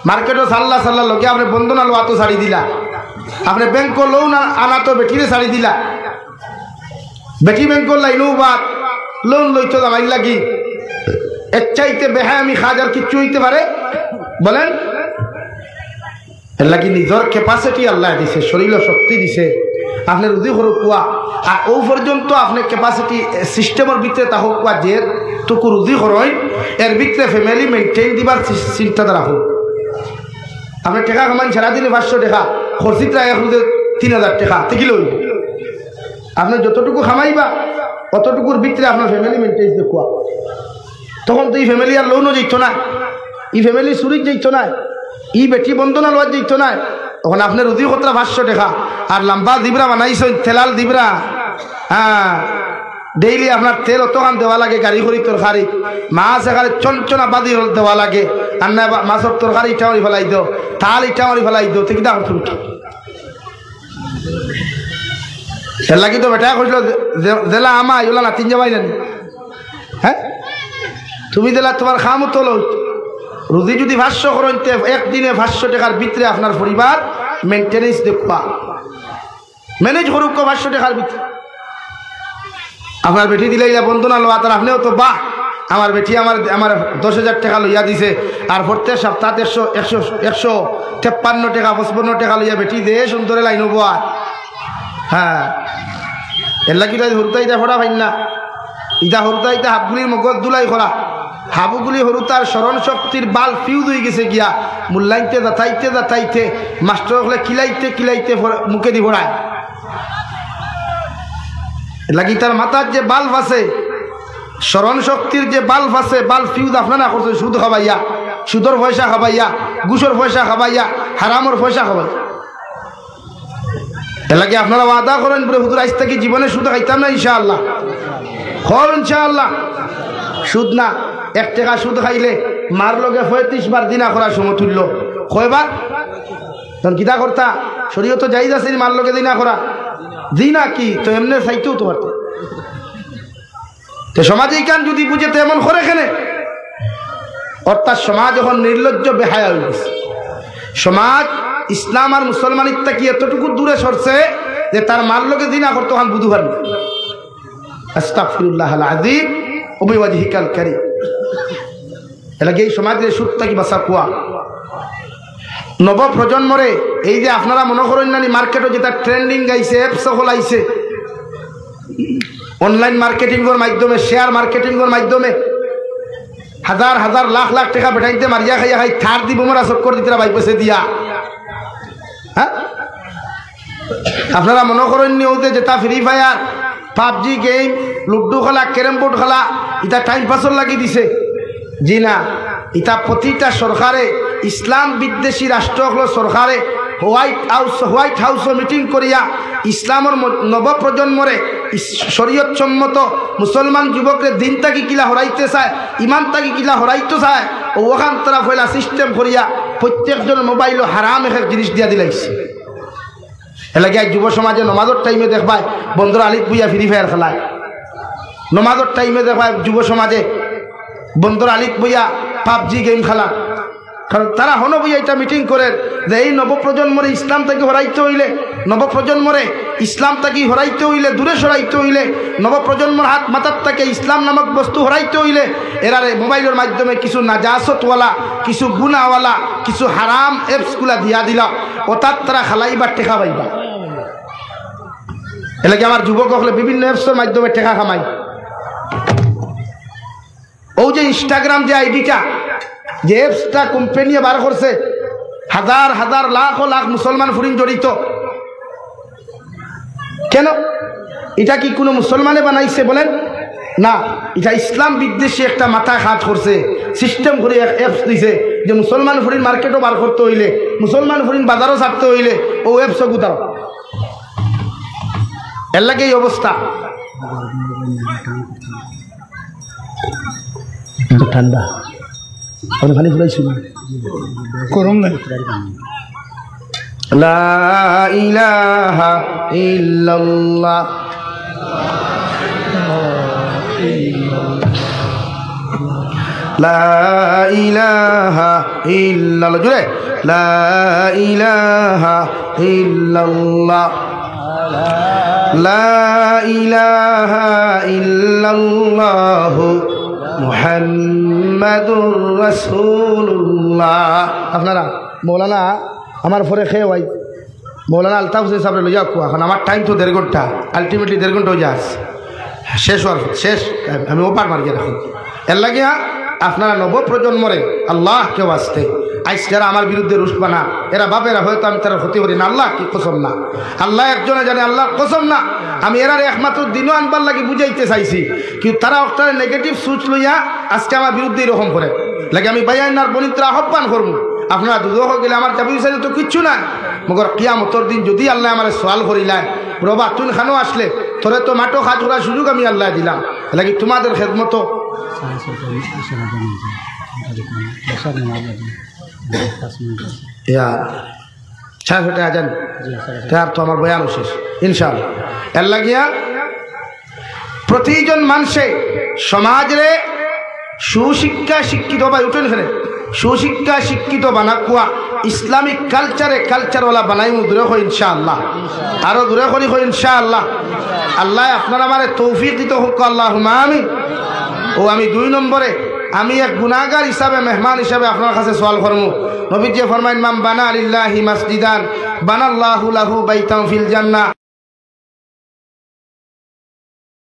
মার্কেটও সাল্লা লোকে আপনি বন্ধনা লোয়া তো শাড়ি দিলা আপনি ব্যাংক লোন আনা তো বেটিরে শাড়ি দিলা বেটি ব্যাংক লাইনও বাদ লোন লইতো দামাই লাগি এর চাইতে বেহায় আমি খাজার কিচ্ছু হইতে পারে বলেন এর লাগি নিজের ক্যাপাসিটি আল্লাহ দিছে শরীর শক্তি দিছে আপনি রুজি করো কুয়া আর ও পর্যন্ত আপনি ক্যাপাসিটি সিস্টেমের ভিতরে তা হোক কুয়া যে টুকু রুজি করেন এর ভিতরে ফ্যামিলি মেনটেন দিবার চিন্তাটা রাখুন আপনি টাকা কামান ছাড়া দিলে 500 টাকা খরচিত রাখা 3000 টাকা ঠিকই লইব আপনি যতটুকু খামাইবা অতটুকুর ভিতরে আপনার ফ্যামিলি মেনটেন দেখুয়া তখন তো এই ফ্যামিলি আর লোনও যেত না এই ফ্যামিলি চুরির যেত না ই বেটি বন্ধনা লওয়ার যেত না তখন আপনার রুজি কতটা 500 টাকা আর লম্বা দিবরা বানাইছেন তেলাল দিবরা হ্যাঁ ডেইলি আপনার তেল অতখান দেওয়া লাগে গাড়ি করি তরকারি মাছ এখানে চঞ্চনা বাদি দেওয়া লাগে আর না মাছের তরকারি ইটা মারি ফেলাই দিও তাল ইটা মারি ফেলাই দিও তো কিনা করছো এর লাগি তো বেটা করছিল জেলা আমা এগুলা না 3 যাবাই জানি হ্যাঁ তুমি দিলা তোমার খামও তোলো রুজি যদি 500 করেন একদিনে 500 টাকার ভিতরে আপনার পরিবার মেনটেনেন্স দেখবা ম্যানেজ করুক 500 টাকার ভিতরে আপনার বেটি দিলে বন্ধনা লোয়া তার আপনিও তো বাহ আমার বেটি আমার 10,000 টাকা লইয়া দিছে আর প্রত্যেক সপ্তাহ 153 টাকা 55 টাকা লইয়া বেটি দে সুন্দরে লাইন বোয়া হ্যাঁ এর লাগি হরুতাইটা ফোড়া ভাই না ইটা হরুতাইটা হাবগুলির মগজ দুলাই করা হাবুগুলি হরুতার স্মরণ শক্তির বাল ফিউজ হয়ে গেছে গিয়া মূল্যাইতে যাতাইতে মাস্টার হলে কিলাইতে মুখে দি ভরায় লাগি তার মাথার যে বাল্ব আছে স্মরণ শক্তির যে বাল্ব আছে বাল্ব ফিউজ আপনারা করছেন সুদ খাবাইয়া সুদর পয়সা খাবাইয়া ঘুষর পয়সা খাবাইয়া হারামর পয়সা খাবাই এর লাগে আপনারা ওয়াদা করেন বলে হুজুর আজ থেকে জীবনে সুদ খাইতাম না ইনশাআল্লাহ খর ইনশাআল্লাহ সুদ না 1 টাকা সুদ খাইলে মার লগে 35 বার দিনা করার সমতুল্য কয়বার তখন কিতা করতা শরীয়ত জায়েজ আছে মার লগে দিনা করা দিনা কি তো এমনি চাইতেও তো পারতে তো সমাজে কান যদি বুঝে তো এমন করে কেন অর্থাৎ সমাজ যখন নির্লজ্জ বেহায়া হয়ে গেছে সমাজ ইসলাম আর মুসলমানিত্বা কি এতটুকু দূরে সরছে যে তার মার লগে দিনা করতে হন বুধবার আস্তাগফিরুল্লাহ আল আযীম ওয়া বিওয়াজহিকাল কারীম এলাকে এই সমাজের সুদটা কি বাসা কুয়া নব প্রজন্মরে এই যে আপনারা মনে করেন না মার্কেটে যেটা ট্রেন্ডিং গাইছে অ্যাপস সকল আইছে অনলাইন মার্কেটিংয়ের মাধ্যমে শেয়ার মার্কেটিংয়ের মাধ্যমে হাজার হাজার লাখ লাখ টাকা বেটাইতে মারিয়া খাইয়া খাই থার দিব মোরা চক্কর দিতে ভাই পয়সা দিয়া হ্যাঁ আপনারা মনে করেন নি ওদের যেটা free fire PUBG game ludo খেলা ক্যারেম বোর্ড খেলা এটা টাইম পাসর লাগি দিছে জি না এটা প্রতিটা সরকারে ইসলাম বিদ্বেষী রাষ্ট্র হলো সরকারে হোয়াইট হাউস মিটিং করিয়া ইসলামের নবপ্রজন্মরে শরীয়ত সম্মত মুসলমান যুবকরে দিন তাকি কিলা হরাইতে চায় ইমান তাকি কিলা হরাইতে চায় ও ওখান তারা ফেলা সিস্টেম করিয়া প্রত্যেকজন মোবাইল হারাম এক জিনিস দিয়া দিলাইছে এলাকায় যুব সমাজে নমাজের টাইমে দেখবায় বন্ধুরা আলিত বুইয়া ফ্রি ফায়ার খেলায় নমাজের টাইমে দেখবায় যুব সমাজে বন্ধুরা আলিত বুইয়া পাবজি গেম খেলা কারণ তারা হনবই এটা মিটিং করে যে এই নবপ্রজন্মরে ইসলাম থেকে হরাইতে হইলে, নবপ্রজন্মরে ইসলাম থেকে হরাইতে হইলে, দূরে সরাইতে হইলে, নবপ্রজন্মর হাত মাথার থেকে ইসলাম নামক বস্তু হরাইতে হইলে এরারে মোবাইলের মাধ্যমে কিছু নাজাসতওয়ালা, কিছু গুনাওয়ালা, কিছু হারাম অ্যাপসগুলা দিয়া দিলা, ও তার তারা খালাইবা টেকা পাইবা। এলাকি আমার যুবক হলে বিভিন্ন অ্যাপসের মাধ্যমে টেকা কামাই। ও যে ইনস্টাগ্রাম যে আইডিটা, যে অ্যাপসটা কোম্পানি বার করছে, হাজার হাজার লাখ ও লাখ মুসলমান ফুরিন জড়িত। কেন? এটা কি কোনো মুসলমানে বানাইছে বলেন? না, এটা ইসলাম বিদ্বেষী একটা মাথায় হাত করছে, সিস্টেম করে অ্যাপস দিছে যে মুসলমান ফুরিন মার্কেটও বার করতে হইলে, মুসলমান ফুরিন বাজারও ছাড়তে হইলে ও অ্যাপসও গুতাও। এর লাগে এই অবস্থা। ঠান্ডা পানি ফুরাইছিল গরম নাই। লা ইলাহা ইল্লাল্লাহ লা ইলাহা ইল্লাল্লাহ, জুড়ে লা ইলাহা ইল্লাল্লাহ লা ইলাহা ইল্লাল্লাহু মুহাম্মাদুর রাসূলুল্লাহ। আপনারা মৌলানা আমার পরে খেয়ে ভাই মৌলানা আলতাফ হোসেন সাহেব লইয়া কুয়া, এখন আমার টাইম তো 1.5 ঘন্টা, আলটিমেটলি 1.5 ঘন্টা হয়ে যাস শেষ হওয়ার শেষ, আমি ওপার মার্কে রাখুন। এর লাগিয়া আপনারা নবপ্রজন্মরে আল্লাহ কেউ আসতে আইস যারা আমার বিরুদ্ধে রুষ্ট বানা, এরা বাপেরা হয়তো আমি তারা ক্ষতি করি না, আল্লাহ কি কসম না, আল্লাহ একজনে জানে, আল্লাহ কসম না। আমি এরার একমাত্র দিনও আনবার লাগে বুঝাইতে চাইছি, কিন্তু তারা একটা নেগেটিভ সুচ লইয়া আজকে আমার বিরুদ্ধে এরকম করে লাগে। আমি বাইনার বনিত্রা আহ্বান করবো, আপনারা দুধ গেলে আমার চাবি চাইলে তো কিচ্ছু না, মগর কিয়ামতর দিন যদি আল্লাহ আমার সোয়াল করিলাম, রবা তুন খানো আসলে তোরে তো মাটো কাজ করার সুযোগ আমি আল্লাহ দিলাম, লাগে তোমাদের খেদমত তো আমার বয়ান শেষ ইনশাআল্লাহ। এর লাগিয়া প্রতিজন মানুষে সমাজে সুশিক্ষা শিক্ষিত বা উঠেন ফেলে সুশিক্ষা শিক্ষিত বানাকুয়া ইসলামিক কালচারওয়ালা বানাই দূরে হয় ইনশাআল্লাহ, আরো দূরে করি হয় ইনশাআল্লাহ। আল্লাহ আপনারা আমার তৌফিক দিতে হোক, আল্লাহুম্মা আমিন। ও আমি 2 নম্বরে আমি এক গুনাহগার হিসাবে, মেহমান হিসাবে আপনার কাছে সওয়াল করব। নবীজি ফরমাইন মান বানা লিল্লাহি মাসজিদান বানাল্লাহু লাহু বাইতান ফিল জান্নাহ।